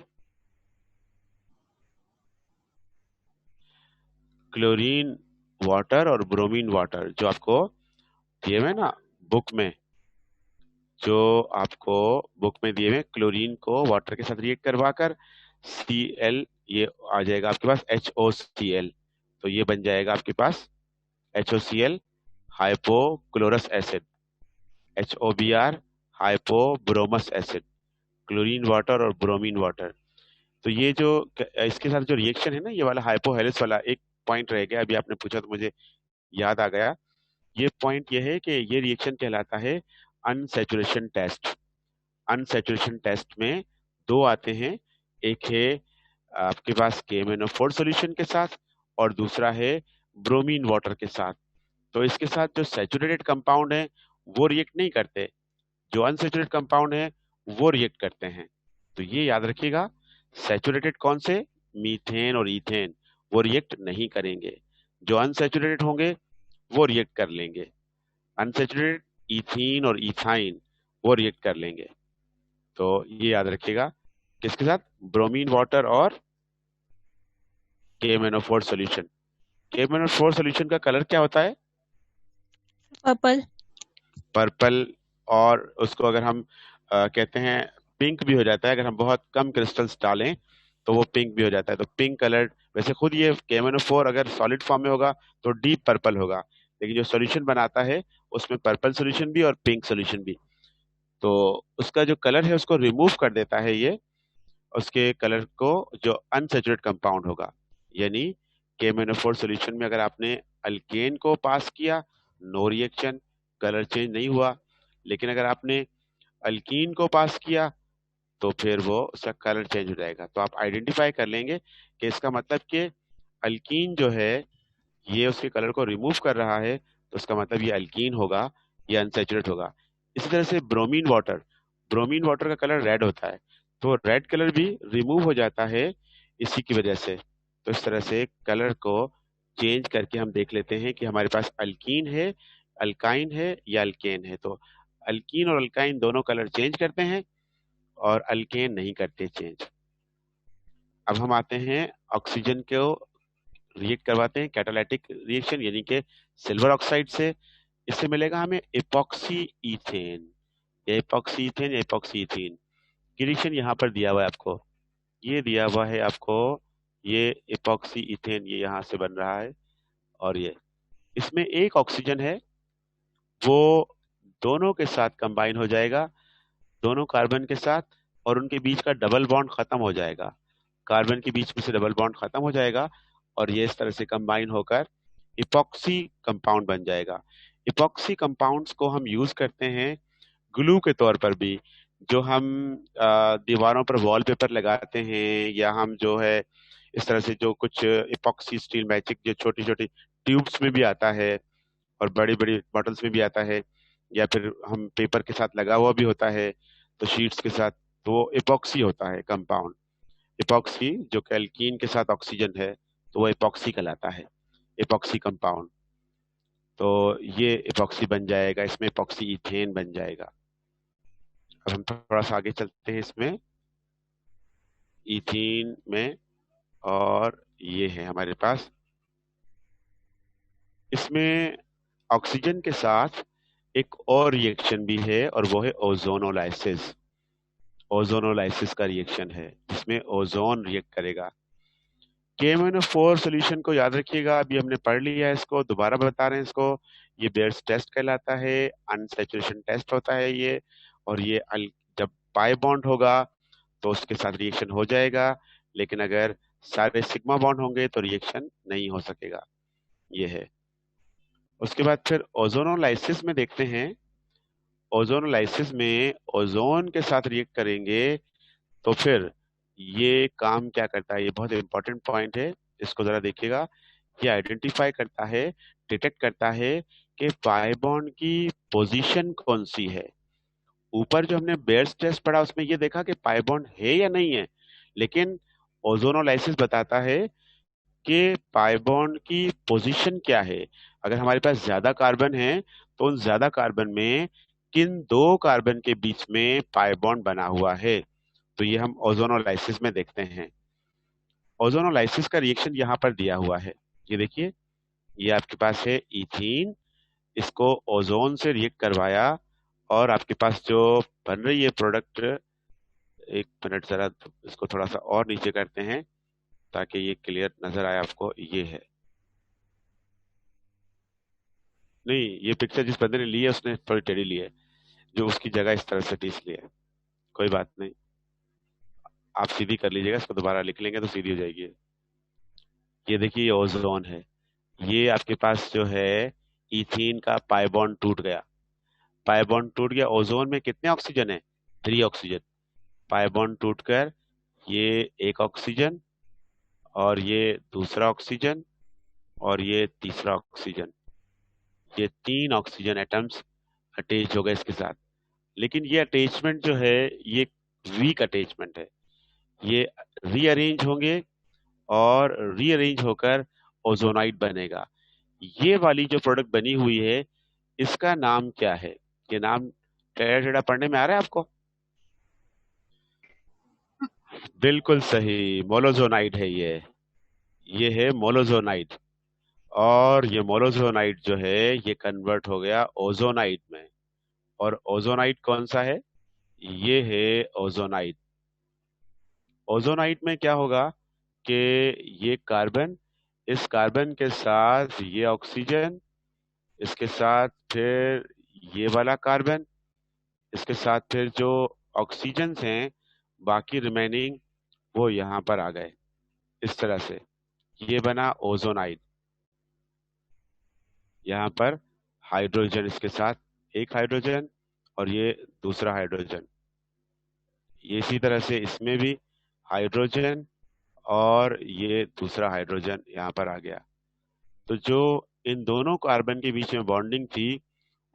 क्लोरीन वाटर और ब्रोमीन वाटर जो आपको दिए हुए ना बुक में, जो आपको बुक में दिए हुए, क्लोरीन को वाटर के साथ रिएक्ट करवाकर Cl ये आ जाएगा आपके पास HOCl, तो ये बन जाएगा आपके पास HOCl hypochlorous acid, HOBr hypobromous acid, chlorine water और ब्रोमीन वाटर। तो ये जो इसके साथ जो रिएक्शन है ना, ये वाला हाइपोहेलिस वाला, एक पॉइंट रह गया, अभी आपने पूछा तो मुझे याद आ गया। ये पॉइंट ये है कि ये रिएक्शन कहलाता है अनसैचुरेशन टेस्ट। अनसैचुरेशन टेस्ट में दो आते हैं, एक है आपके पास KMnO4 सॉल्यूशन के साथ और दूसरा है ब्रोमीन वाटर के साथ। तो इसके साथ जो सैचुरेटेड कंपाउंड है वो रिएक्ट नहीं करते, जो अनसैचुरेटेड कंपाउंड है वो रिएक्ट करते हैं। तो ये याद रखिएगा, सैचुरेटेड कौन से, मीथेन और इथेन, वो रिएक्ट नहीं करेंगे, जो अनसैचुरेटेड होंगे वो रिएक्ट कर लेंगे। अनसैचुरेटेड इथीन और इथाइन वो रिएक्ट कर लेंगे। तो ये याद रखिएगा, किसके साथ, ब्रोमीन वाटर और KMnO4 सॉल्यूशन। KMnO4 सॉल्यूशन का कलर क्या होता है, पर्पल। पर्पल। और उसको अगर हम कहते हैं पिंक भी हो जाता है, अगर हम बहुत कम क्रिस्टल्स डालें तो वो पिंक भी हो जाता है। तो पिंक कलर, वैसे खुद ये KMnO4 अगर सॉलिड फॉर्म में होगा तो डीप पर्पल होगा, लेकिन जो सॉल्यूशन बनाता है उसमें पर्पल सॉल्यूशन भी और पिंक सॉल्यूशन भी, तो उसका जो कलर है उसको रिमूव कर देता है ये, उसके कलर को, जो अनसैचुरेटेड कंपाउंड होगा। यानी KMnO4 सॉल्यूशन में अगर आपने अल्केन को पास किया, नो रिएक्शन, कलर चेंज नहीं हुआ, लेकिन अगर आपने अल्कीन को पास किया तो फिर वो उसका कलर चेंज हो जाएगा। तो आप आइडेंटिफाई कर लेंगे कि इसका मतलब कि अल्कीन जो है ये उसके कलर को रिमूव कर रहा है, तो उसका मतलब ये अल्कीन होगा, ये अनसैचुरेट होगा। इसी तरह से ब्रोमीन वाटर, ब्रोमीन वाटर का कलर रेड होता है, तो रेड कलर भी रिमूव हो जाता है इसी की वजह से। तो इस तरह से कलर को चेंज करके हम देख लेते हैं कि हमारे पास अल्कीन है, अल्काइन है या अल्केन है। तो अल्कीन और अल्काइन दोनों कलर चेंज करते हैं और अल्केन नहीं करते चेंज। अब हम आते हैं ऑक्सीजन को रिएक्ट करवाते हैं कैटालिटिक रिएक्शन, यानी कि सिल्वर ऑक्साइड से। इससे मिलेगा हमें इपॉक्सी इथेन, या इपॉक्सी इथेन या इपॉक्सी इथीन की रिएक्शन यहाँ पर दिया हुआ है आपको, ये दिया हुआ है आपको, ये इपॉक्सी इथेन ये यहाँ से बन रहा है, और ये इसमें एक ऑक्सीजन है वो दोनों के साथ कंबाइन हो जाएगा, दोनों कार्बन के साथ, और उनके बीच का डबल बॉन्ड खत्म हो जाएगा, कार्बन के बीच में से डबल बॉन्ड खत्म हो जाएगा, और ये इस तरह से कंबाइन होकर इपॉक्सी कंपाउंड बन जाएगा। इपॉक्सी कंपाउंड्स को हम यूज करते हैं ग्लू के तौर पर भी, जो हम दीवारों पर वॉलपेपर लगाते हैं, या हम जो है इस तरह से जो कुछ इपॉक्सी स्टील मैजिक जो छोटी छोटी ट्यूब्स में भी आता है और बड़ी बड़ी बॉटल्स में भी आता है, या फिर हम पेपर के साथ लगा हुआ भी होता है, तो शीट्स के साथ, तो वो इपॉक्सी होता है कंपाउंड। इपॉक्सी जो कि एल्कीन के साथ ऑक्सीजन है, तो वो इपॉक्सी कहलाता है, इपॉक्सी कंपाउंड। तो ये इपॉक्सी बन जाएगा, इसमें इपॉक्सी इथेन बन जाएगा। अब हम थोड़ा सा आगे चलते हैं इसमें इथीन में, और ये है हमारे पास, इसमें ऑक्सीजन के साथ एक और रिएक्शन भी है, और वो है ओजोनोलाइसिस। ओजोनोलाइसिस का रिएक्शन है जिसमें ओजोन रिएक्ट करेगा। KMnO4 सोल्यूशन को याद रखिएगा, अभी हमने पढ़ लिया है, इसको दोबारा बता रहे हैं इसको। ये बेयर्स टेस्ट कहलाता है, अनसैचुरेशन टेस्ट होता है ये। और ये जब पाई बॉन्ड होगा तो उसके साथ रिएक्शन हो जाएगा, लेकिन अगर सारे सिग्मा बॉन्ड होंगे तो रिएक्शन नहीं हो सकेगा। ये है। उसके बाद फिर ओजोनोलाइसिस में देखते हैं। ओजोनोलाइसिस में ओजोन के साथ रिएक्ट करेंगे तो फिर ये काम क्या करता है, ये बहुत इंपॉर्टेंट पॉइंट है, इसको जरा देखिएगा। ये आइडेंटिफाई करता है, डिटेक्ट करता है कि पाई बॉन्ड की पोजीशन कौन सी है। ऊपर जो हमने बेयर्स टेस्ट पढ़ा उसमें ये देखा कि पाई बॉन्ड है या नहीं है, लेकिन ओजोनोलाइसिस बताता है कि पाई बॉन्ड की पोजीशन क्या है। अगर हमारे पास ज्यादा कार्बन है तो उन ज्यादा कार्बन में किन दो कार्बन के बीच में पाई बॉन्ड बना हुआ है, तो ये हम ओजोनोलाइसिस में देखते हैं। ओजोनोलाइसिस का रिएक्शन यहाँ पर दिया हुआ है, ये देखिए। ये आपके पास है इथीन, इसको ओजोन से रिएक्ट करवाया और आपके पास जो बन रही है प्रोडक्ट, एक मिनट जरा इसको थोड़ा सा और नीचे करते हैं ताकि ये क्लियर नजर आए आपको। ये है, नहीं ये पिक्चर जिस बंदे ने ली है उसने थोड़ी टेढ़ी ली है, जो उसकी जगह इस तरह से पीस ली है। कोई बात नहीं, आप सीधी कर लीजिएगा, इसको दोबारा लिख लेंगे तो सीधी हो जाएगी। ये देखिए ये ओजोन है। ये आपके पास जो है इथीन का पाई बॉन्ड टूट गया, पाई बॉन्ड टूट गया। ओजोन में कितने ऑक्सीजन है? 3 ऑक्सीजन। पाई बॉन्ड टूटकर ये एक ऑक्सीजन और ये दूसरा ऑक्सीजन और ये तीसरा ऑक्सीजन, ये 3 ऑक्सीजन एटम्स अटैच हो गए इसके साथ। लेकिन ये अटैचमेंट जो है ये वीक अटैचमेंट है, ये रीअरेंज होंगे और रीअरेंज होकर ओजोनाइड बनेगा। ये वाली जो प्रोडक्ट बनी हुई है इसका नाम क्या है? ये नाम टेढ़ा टेढ़ा पढ़ने में आ रहा है आपको? बिल्कुल सही, मोलोजोनाइड है ये है मोलोजोनाइड। और ये मोलोजोनाइड जो है ये कन्वर्ट हो गया ओजोनाइड में। और ओजोनाइड कौन सा है? ये है ओजोनाइड। ओजोनाइड में क्या होगा कि ये कार्बन, इस कार्बन के साथ ये ऑक्सीजन, इसके साथ फिर ये वाला कार्बन, इसके साथ फिर जो ऑक्सीजन हैं बाकी रिमेनिंग वो यहाँ पर आ गए। इस तरह से ये बना ओजोनाइड। यहाँ पर हाइड्रोजन, इसके साथ एक हाइड्रोजन और ये दूसरा हाइड्रोजन, ये इसी तरह से इसमें भी हाइड्रोजन और ये दूसरा हाइड्रोजन यहाँ पर आ गया। तो जो इन दोनों कार्बन के बीच में बॉन्डिंग थी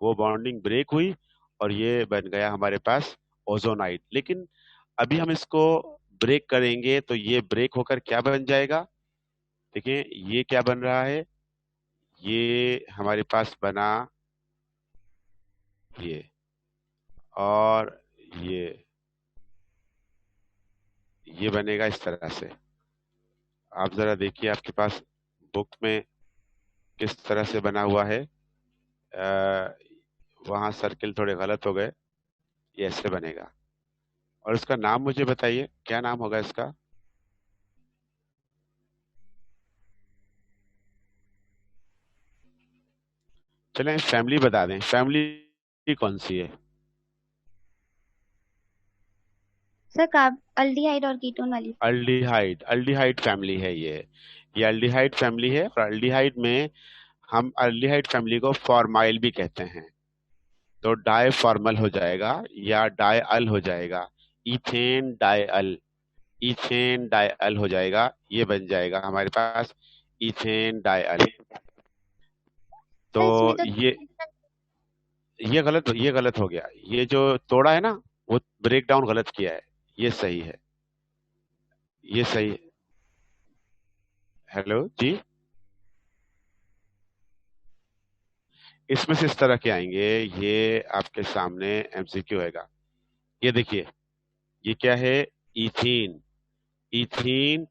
वो बॉन्डिंग ब्रेक हुई और ये बन गया हमारे पास ओजोनाइड। लेकिन अभी हम इसको ब्रेक करेंगे तो ये ब्रेक होकर क्या बन जाएगा? देखिए ये क्या बन रहा है, ये हमारे पास बना ये, और ये बनेगा इस तरह से। आप जरा देखिए आपके पास बुक में किस तरह से बना हुआ है। वहां सर्किल थोड़े गलत हो गए, ये ऐसे बनेगा। और इसका नाम मुझे बताइए, क्या नाम होगा इसका? चलें फैमिली बता दें, फैमिली कौन सी है? सर कार्ब अल्डिहाइड और कीटोन वाली। अल्डिहाइड, अल्डिहाइड फैमिली है ये अल्डिहाइड फैमिली है। और अल्डिहाइड में हम अल्डिहाइड फैमिली को फॉर्माइल भी कहते हैं, तो डाई फॉर्मल हो जाएगा या डाई अल हो जाएगा। इथेन डाई अल, इथेन डाई अल हो जाएगा, ये बन जाएगा हमारे पास इथेन डाई अल। तो सर इसमें तो ये गलत हो गया, ये जो तोड़ा है ना वो ब्रेक डाउन गलत किया है, ये सही है, ये सही है। हेलो जी, इसमें से इस तरह के आएंगे, ये आपके सामने एमसीक्यू आएगा। ये देखिए ये क्या है, इथीन। इथीन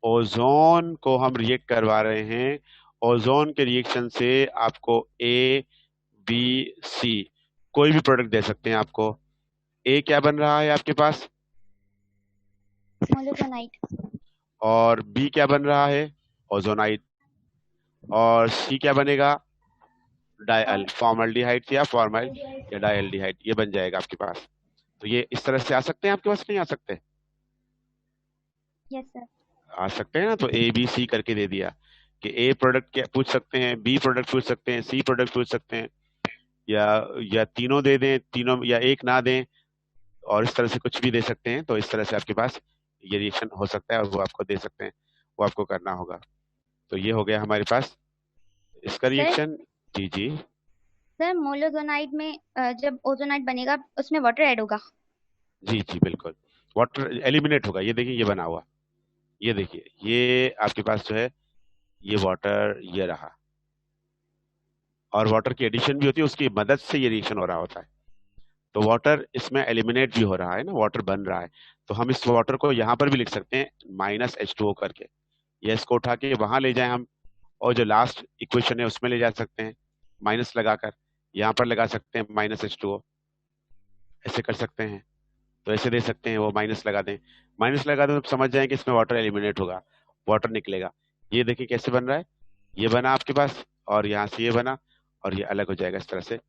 ओजोन को हम रिएक्ट करवा रहे हैं, ओजोन के रिएक्शन से आपको ए बी सी कोई भी प्रोडक्ट दे सकते हैं आपको। ए क्या बन रहा है आपके पास? मोलिब्डेनाइट। और बी क्या बन रहा है? ओजोनाइट। और सी क्या बनेगा? डायल फॉर्मल्डिहाइड या फॉर्मल या डायल्डिहाइड, ये बन जाएगा आपके पास। तो ये इस तरह से आ सकते हैं आपके पास, नहीं आ सकते? Yes sir. आ सकते हैं ना। तो ए बी सी करके दे दिया कि ए प्रोडक्ट क्या पूछ सकते हैं, बी प्रोडक्ट पूछ सकते हैं, सी प्रोडक्ट पूछ सकते हैं, या तीनों दे दें, तीनों या एक ना दें, और इस तरह से कुछ भी दे सकते हैं। तो इस तरह से आपके पास ये रिएक्शन हो सकता है और वो आपको दे सकते हैं, वो आपको करना होगा। तो ये हो गया हमारे पास इसका सर रिएक्शन। जी जी सर मोलिब्डेनाइट में जब ओजोनाइट बनेगा उसमें वाटर ऐड होगा। जी जी बिल्कुल, वाटर एलिमिनेट होगा। ये देखिए, ये बना हुआ, ये देखिए, ये आपके पास जो है ये वाटर ये रहा, और वाटर की एडिशन भी होती है, उसकी मदद से ये रिएक्शन हो रहा होता है। तो वाटर इसमें एलिमिनेट भी हो रहा है ना, वाटर बन रहा है। तो हम इस वाटर को यहाँ पर भी लिख सकते हैं -H2O करके, या इसको उठा के वहां ले जाएं हम, और जो लास्ट इक्वेशन है उसमें ले जा सकते हैं माइनस लगाकर, यहाँ पर लगा सकते हैं -H2O, ऐसे कर सकते हैं। तो ऐसे दे सकते हैं, वो माइनस लगा दें, माइनस लगा दें तो समझ जाएं कि इसमें वाटर एलिमिनेट होगा, वाटर निकलेगा। ये देखिए कैसे बन रहा है, ये बना आपके पास, और यहाँ से ये बना, और ये अलग हो जाएगा इस तरह से।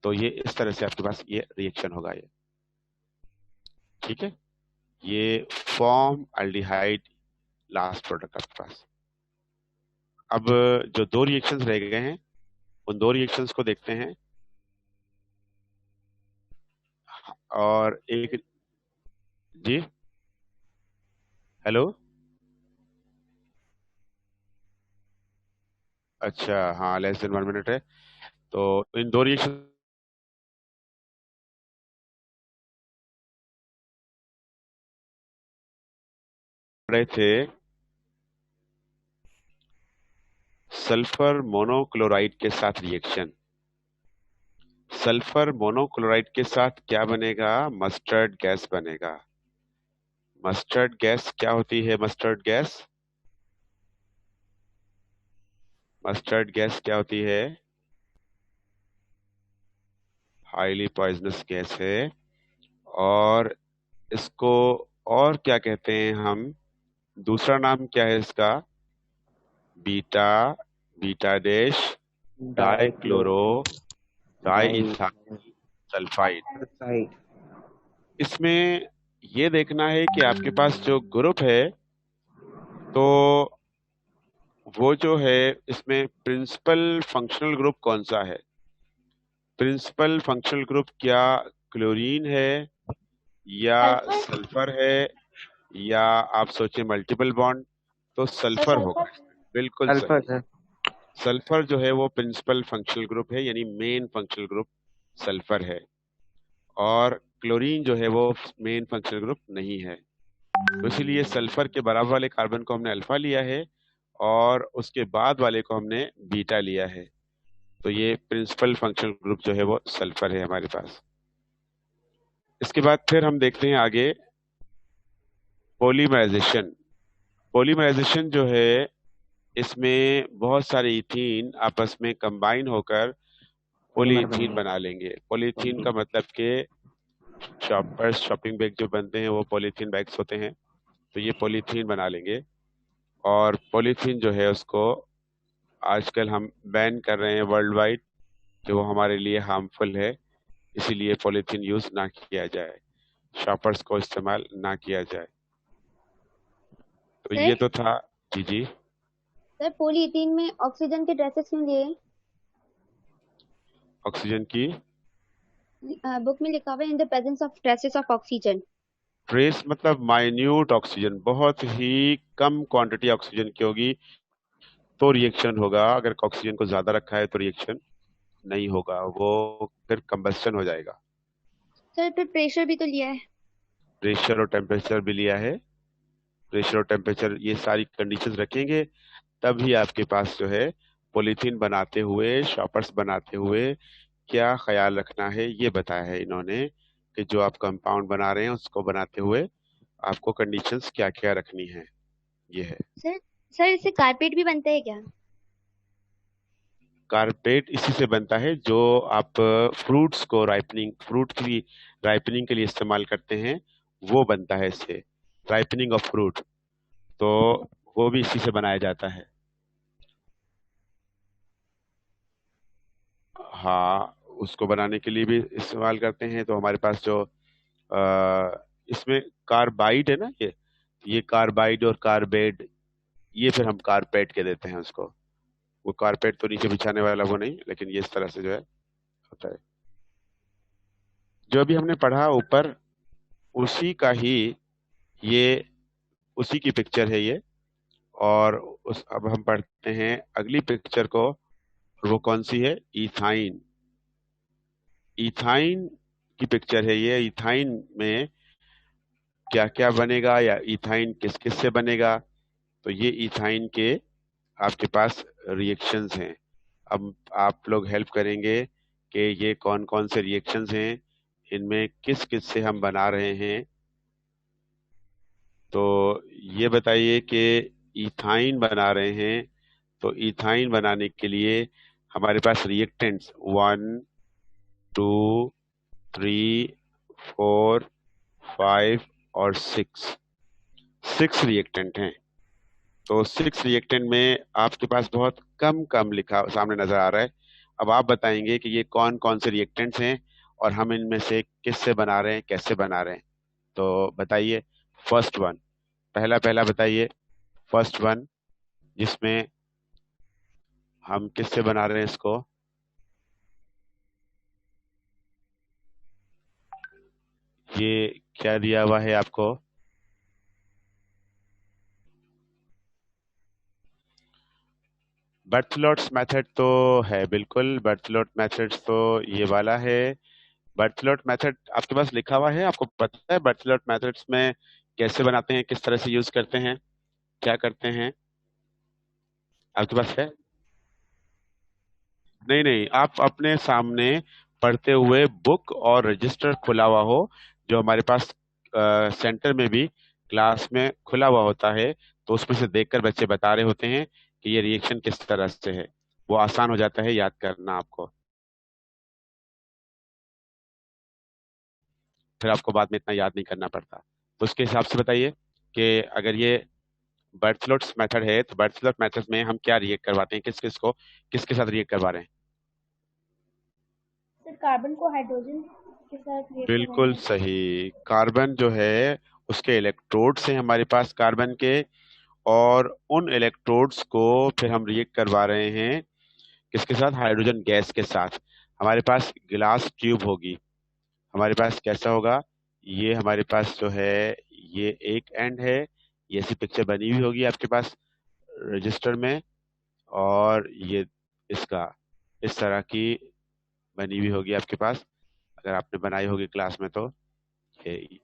तो ये इस तरह से आपके पास ये रिएक्शन होगा ये, ठीक है। ये फॉर्म अल्डिहाइड लास्ट प्रोडक्ट आपके पास। अब जो दो रिएक्शंस रह गए हैं, उन दो रिएक्शंस को देखते हैं। और एक, जी हेलो, अच्छा हाँ, लेस देन 1 मिनट है। तो इन दो रिएक्शन रहे थे सल्फर मोनोक्लोराइड के साथ रिएक्शन। सल्फर मोनोक्लोराइड के साथ क्या बनेगा? मस्टर्ड गैस बनेगा। मस्टर्ड गैस क्या होती है? मस्टर्ड गैस, मस्टर्ड गैस क्या होती है? हाईली पॉइजनस गैस है। और इसको और क्या कहते हैं हम? दूसरा नाम क्या है इसका? Beta, beta dash dichloro diethyl sulphide. Disulphide. इसमें ये देखना है कि आपके पास जो ग्रुप है, तो वो जो है इसमें प्रिंसिपल फंक्शनल ग्रुप कौन सा है? प्रिंसिपल फंक्शनल ग्रुप क्या क्लोरीन है, या सल्फर। सल्फर है, या आप सोचे मल्टीपल बॉन्ड? तो सर सल्फर होगा सल्फर। इसमें, बिल्कुल सल्फर सही। सर। सल्फर जो है वो प्रिंसिपल फंक्शनल ग्रुप है, यानी मेन फंक्शनल ग्रुप सल्फर है। और क्लोरीन जो है वो मेन फंक्शनल ग्रुप नहीं है। तो इसीलिए सल्फर के बराबर वाले कार्बन को हमने अल्फा लिया है, और उसके बाद वाले को हमने बीटा लिया है। तो ये प्रिंसिपल फंक्शनल ग्रुप जो है वो सल्फर है हमारे पास। इसके बाद फिर हम देखते हैं आगे पॉलीमराइजेशन। पॉलीमराइजेशन जो है, इसमें बहुत सारे इथीन आपस में कंबाइन होकर पॉलीमर पॉलीइथीन बनेंगे। बना लेंगे। पॉलीइथीन का मतलब कि शॉपिंग बैग जो बनते हैं वो पॉलीथीन बैग्स होते हैं, तो ये पॉलीथीन बना लेंगे। और पॉलीथीन जो है उसको आजकल हम बैन कर रहे हैं वर्ल्ड वाइड, कि वो हमारे लिए हार्मफुल है, इसीलिए पॉलीथीन यूज ना किया जाए, शॉपर्स को इस्तेमाल ना किया जाए। तो ये सर तो था। जी जी, सर पॉलीइथीन में ऑक्सीजन के ट्रेसेस क्यों लिए? ऑक्सीजन की बुक में लिखा हुआ है in the presence of traces of oxygen. Trace मतलब माइन्यूट ऑक्सीजन, बहुत ही कम क्वांटिटी ऑक्सीजन की होगी तो रिएक्शन होगा। अगर ऑक्सीजन को ज्यादा रखा है तो रिएक्शन नहीं होगा, वो फिर कंबस्शन हो जाएगा। सर फिर प्रेशर भी तो लिया है। प्रेशर और टेम्परेचर भी लिया है। प्रेशर और टेम्परेचर ये सारी कंडीशंस रखेंगे, तभी आपके पास जो है पॉलीथीन बनाते हुए, शॉपर्स बनाते हुए क्या ख्याल रखना है ये बताया है इन्होंने, कि जो आप कंपाउंड बना रहे हैं उसको बनाते हुए आपको कंडीशंस क्या क्या रखनी है, ये है। सर सर इससे कारपेट भी बनता है क्या? कारपेट इसी से बनता है जो आप फ्रूट्स को राइपनिंग, फ्रूट की राइपनिंग के लिए इस्तेमाल करते हैं, वो बनता है इससे। राइपनिंग ऑफ फ्रूट, तो वो भी इसी से बनाया जाता है। हाँ, उसको बनाने के लिए भी इस्तेमाल करते हैं। तो हमारे पास जो इसमें कार्बाइड है ना, ये कार्बाइड और कार्बेड, ये फिर हम कारपेट के देते हैं उसको। वो कारपेट तो नीचे बिछाने वाला वो नहीं, लेकिन ये इस तरह से जो है होता है। जो अभी हमने पढ़ा ऊपर, उसी का ही ये, उसी की पिक्चर है ये। और अब हम पढ़ते हैं अगली पिक्चर को। वो कौन सी है? इथाइन। इथाइन की पिक्चर है ये। इथाइन में क्या क्या बनेगा, या इथाइन किस किस से बनेगा? तो ये इथाइन के आपके पास रिएक्शंस हैं। अब आप लोग हेल्प करेंगे कि ये कौन कौन से रिएक्शंस हैं, इनमें किस किस से हम बना रहे हैं। तो ये बताइए कि इथाइन बना रहे हैं, तो इथाइन बनाने के लिए हमारे पास रिएक्टेंट्स 1 2 3 4 5 और 6 रिएक्टेंट हैं। तो 6 रिएक्टेंट में आपके पास बहुत कम कम लिखा सामने नजर आ रहा है। अब आप बताएंगे कि ये कौन कौन से रिएक्टेंट्स हैं और हम इनमें से किस से बना रहे हैं, कैसे बना रहे हैं। तो बताइए फर्स्ट वन, पहला पहला बताइए फर्स्ट वन, जिसमें हम किस से बना रहे हैं इसको। ये क्या दिया हुआ है आपको? बर्थलोट्स मेथड तो है, बिल्कुल बर्थलोट मेथड तो ये वाला है। बर्थलोट मेथड आपके पास लिखा हुआ है, आपको पता है बर्थलोट मेथड्स में कैसे बनाते हैं, किस तरह से यूज करते हैं, क्या करते हैं? आपके पास है? नहीं नहीं, आप अपने सामने पढ़ते हुए बुक और रजिस्टर खुला हुआ हो, जो हमारे पास सेंटर में भी क्लास में खुला हुआ होता है, तो उसमें से देखकर बच्चे बता रहे होते हैं कि ये रिएक्शन किस तरह से है। वो आसान हो जाता है याद करना आपको, फिर आपको बाद में इतना याद नहीं करना पड़ता। तो उसके हिसाब से बताइए कि अगर ये बर्थलोट्स मेथड है, तो बर्थलोट मेथड में हम क्या रिएक्ट करवाते हैं, किस किस को किसके साथ रिएक्ट करवा रहे हैं? सर कार्बन को हाइड्रोजन के साथ रिएक्ट बिल्कुल करवाएंगे। सही। कार्बन जो है उसके इलेक्ट्रोड्स हैं हमारे पास कार्बन के, और उन इलेक्ट्रोड्स को फिर हम रिएक्ट करवा रहे हैं किसके साथ? हाइड्रोजन गैस के साथ। हमारे पास गिलास ट्यूब होगी, हमारे पास कैसा होगा? ये हमारे पास जो है, ये एक एंड है, ये ऐसी पिक्चर बनी हुई होगी आपके पास रजिस्टर में, और ये इसका इस तरह की बनी हुई होगी आपके पास, अगर आपने बनाई होगी क्लास में तो। ये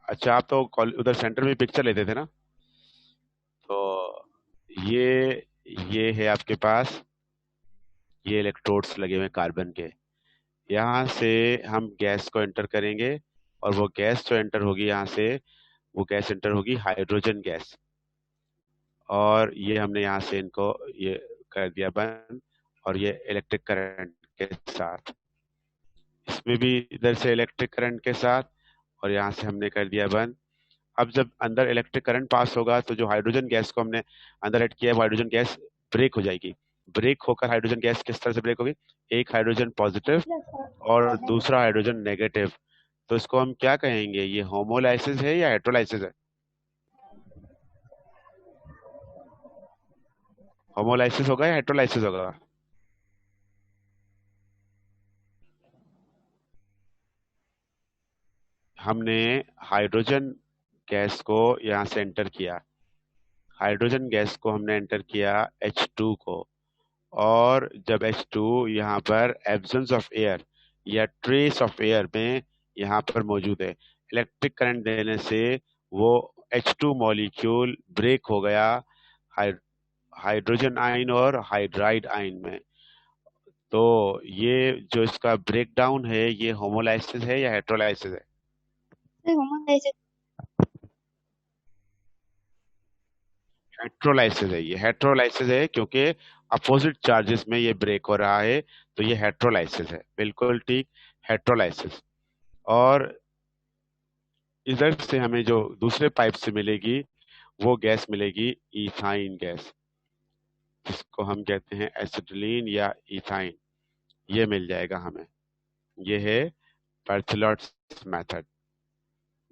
अच्छा, आप तो उधर सेंटर में पिक्चर लेते थे ना? तो ये है आपके पास, ये इलेक्ट्रोड्स लगे हुए हैं कार्बन के। यहाँ से हम गैस को एंटर करेंगे, और वो गैस जो एंटर होगी यहाँ से, वो गैस एंटर होगी हाइड्रोजन गैस। और ये हमने यहाँ से इनको ये कर दिया बंद, और ये इलेक्ट्रिक करंट के साथ, इसमें भी इधर से इलेक्ट्रिक करंट के साथ, और यहाँ से हमने कर दिया बंद। अब जब अंदर इलेक्ट्रिक करंट पास होगा, तो जो हाइड्रोजन गैस को हमने अंदर ऐड किया है, वो हाइड्रोजन गैस ब्रेक हो जाएगी। ब्रेक होकर हाइड्रोजन गैस किस तरह से ब्रेक होगी? एक हाइड्रोजन पॉजिटिव और दूसरा हाइड्रोजन नेगेटिव। तो इसको हम क्या कहेंगे? ये होमोलाइसिस है या हेट्रोलाइसिस है? होमोलाइसिस होगा या हेट्रोलाइसिस होगा? हमने हाइड्रोजन गैस को यहाँ से एंटर किया, हाइड्रोजन गैस को हमने एंटर किया H2 को, और जब H2 यहाँ पर एब्सेंस ऑफ एयर या ट्रेस ऑफ एयर में यहाँ पर मौजूद है, इलेक्ट्रिक करंट देने से वो H2 मॉलिक्यूल ब्रेक हो गया हाइड्रोजन आयन और हाइड्राइड आयन में। तो ये जो इसका ब्रेकडाउन है, ये होमोलाइसिस है या हेट्रोलाइसिस है? होमोलाइसिस। हेट्रोलाइसिस है, ये हेट्रोलाइसिस है, क्योंकि अपोजिट चार्जेस में ये ब्रेक हो रहा है, तो ये हेट्रोलाइसिस है, बिल्कुल ठीक, हेट्रोलाइसिस। और इधर से हमें जो दूसरे पाइप से मिलेगी वो गैस मिलेगी इथाइन गैस, जिसको हम कहते हैं एसिटिलीन या इथाइन। ये मिल जाएगा हमें। ये है बर्थेलॉट्स मेथड।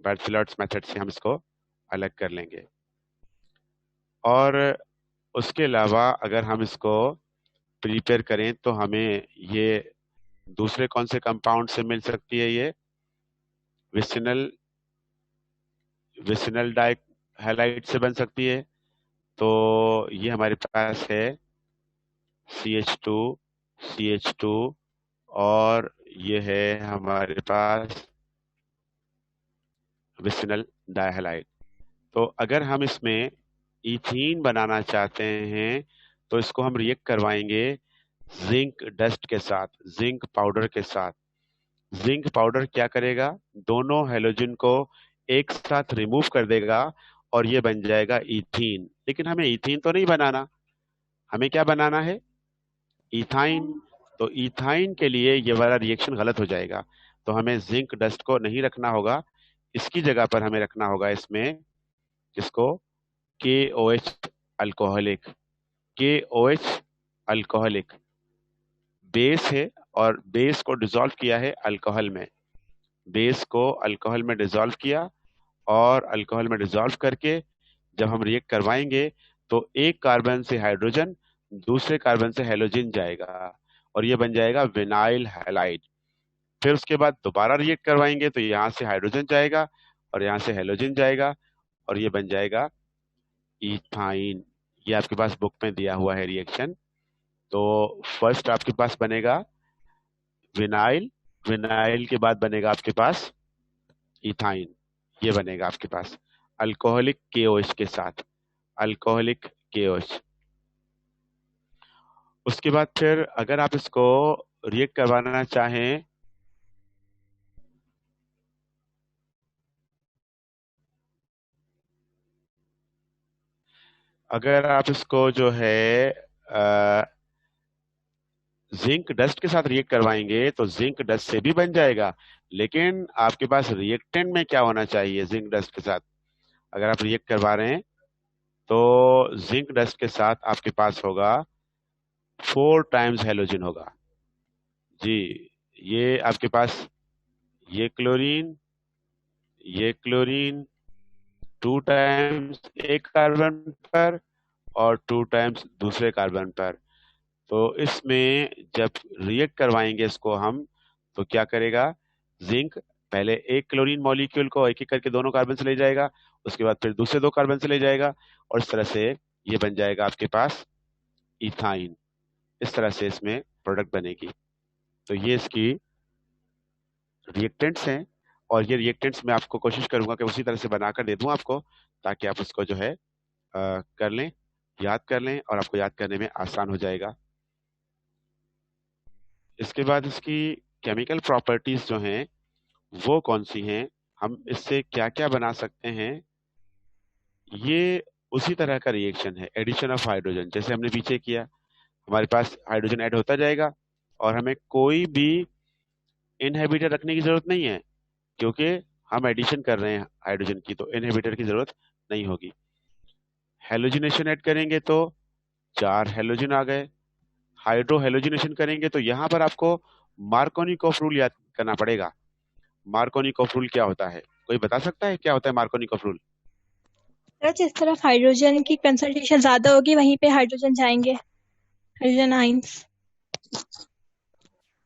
बर्थेलॉट्स मेथड से हम इसको अलग कर लेंगे। और उसके अलावा अगर हम इसको प्रिपेयर करें तो हमें ये दूसरे कौन से कंपाउंड से मिल सकती है? ये विसिनल विसिनल डाई हैलाइड से बन सकती है। तो ये हमारे पास है CH2 CH2 और ये है हमारे पास विसिनल डाइहैलाइड। तो अगर हम इसमें इथीन बनाना चाहते हैं तो इसको हम रिएक्ट करवाएंगे जिंक डस्ट के साथ, जिंक पाउडर के साथ। जिंक पाउडर क्या करेगा? दोनों हैलोजन को एक साथ रिमूव कर देगा और ये बन जाएगा इथीन। लेकिन हमें इथीन तो नहीं बनाना, हमें क्या बनाना है? इथाइन। तो इथाइन के लिए ये वाला रिएक्शन गलत हो जाएगा, तो हमें जिंक डस्ट को नहीं रखना होगा। इसकी जगह पर हमें रखना होगा इसमें जिसको KOH alcoholic. KOH alcoholic base है और बेस को डिसॉल्व किया है अल्कोहल में। बेस को अल्कोहल में डिसॉल्व किया और अल्कोहल में डिसॉल्व करके जब हम रिएक्ट करवाएंगे तो एक कार्बन से हाइड्रोजन दूसरे कार्बन से हैलोजन जाएगा और ये बन जाएगा विनाइल हैलाइड। फिर उसके बाद दोबारा रिएक्ट करवाएंगे तो यहाँ से हाइड्रोजन जाएगा और यहाँ से हैलोजन जाएगा और ये बन जाएगा इथाइन। ये आपके पास बुक में दिया हुआ है रिएक्शन। तो फर्स्ट आपके पास बनेगा विनाइल, विनाइल के बाद बनेगा आपके पास इथाइन। ये बनेगा आपके पास अल्कोहलिक KOH के साथ, अल्कोहलिक KOH। उसके बाद फिर अगर आप इसको रिएक्ट करवाना चाहें अगर आप इसको जो है जिंक डस्ट के साथ रिएक्ट करवाएंगे तो जिंक डस्ट से भी बन जाएगा। लेकिन आपके पास रिएक्टेंट में क्या होना चाहिए? जिंक डस्ट के साथ अगर आप रिएक्ट करवा रहे हैं तो जिंक डस्ट के साथ आपके पास होगा 4 टाइम्स हैलोजन होगा जी। ये आपके पास ये क्लोरीन, ये क्लोरीन 2 टाइम्स एक कार्बन पर और 2 टाइम्स दूसरे कार्बन पर। तो इसमें जब रिएक्ट करवाएंगे इसको हम तो क्या करेगा? जिंक पहले एक क्लोरीन मॉलिक्यूल को एक एक करके दोनों कार्बन से ले जाएगा, उसके बाद फिर दूसरे 2 कार्बन से ले जाएगा और इस तरह से ये बन जाएगा आपके पास इथाइन। इस तरह से इसमें प्रोडक्ट बनेगी। तो ये इसकी रिएक्टेंट्स हैं और ये रिएक्टेंट्स मैं आपको कोशिश करूंगा कि उसी तरह से बनाकर दे दूं आपको, ताकि आप उसको जो है कर लें, याद कर लें और आपको याद करने में आसान हो जाएगा। इसके बाद इसकी केमिकल प्रॉपर्टीज जो हैं वो कौन सी हैं, हम इससे क्या क्या बना सकते हैं, ये उसी तरह का रिएक्शन है, एडिशन ऑफ हाइड्रोजन। जैसे हमने पीछे किया, हमारे पास हाइड्रोजन ऐड होता जाएगा और हमें कोई भी इनहिबिटर रखने की जरूरत नहीं है, क्योंकि हम एडिशन कर रहे हैं हाइड्रोजन की, तो इनहिबिटर की जरूरत नहीं होगी। हेलोजिनेशन ऐड करेंगे तो 4 हेलोजन आ गए। हाइड्रो हेलोजिनेशन करेंगे तो यहाँ पर आपको मार्कोनिकॉफ रूल याद करना पड़ेगा। मार्कोनिकॉफ रूल क्या होता है? कोई बता सकता है क्या होता है मार्कोनिकॉफ रूल? सर जिस तरफ हाइड्रोजन की कंसंट्रेशन ज्यादा होगी वहीं पे हाइड्रोजन जाएंगे, हाइड्रोजन आइंस।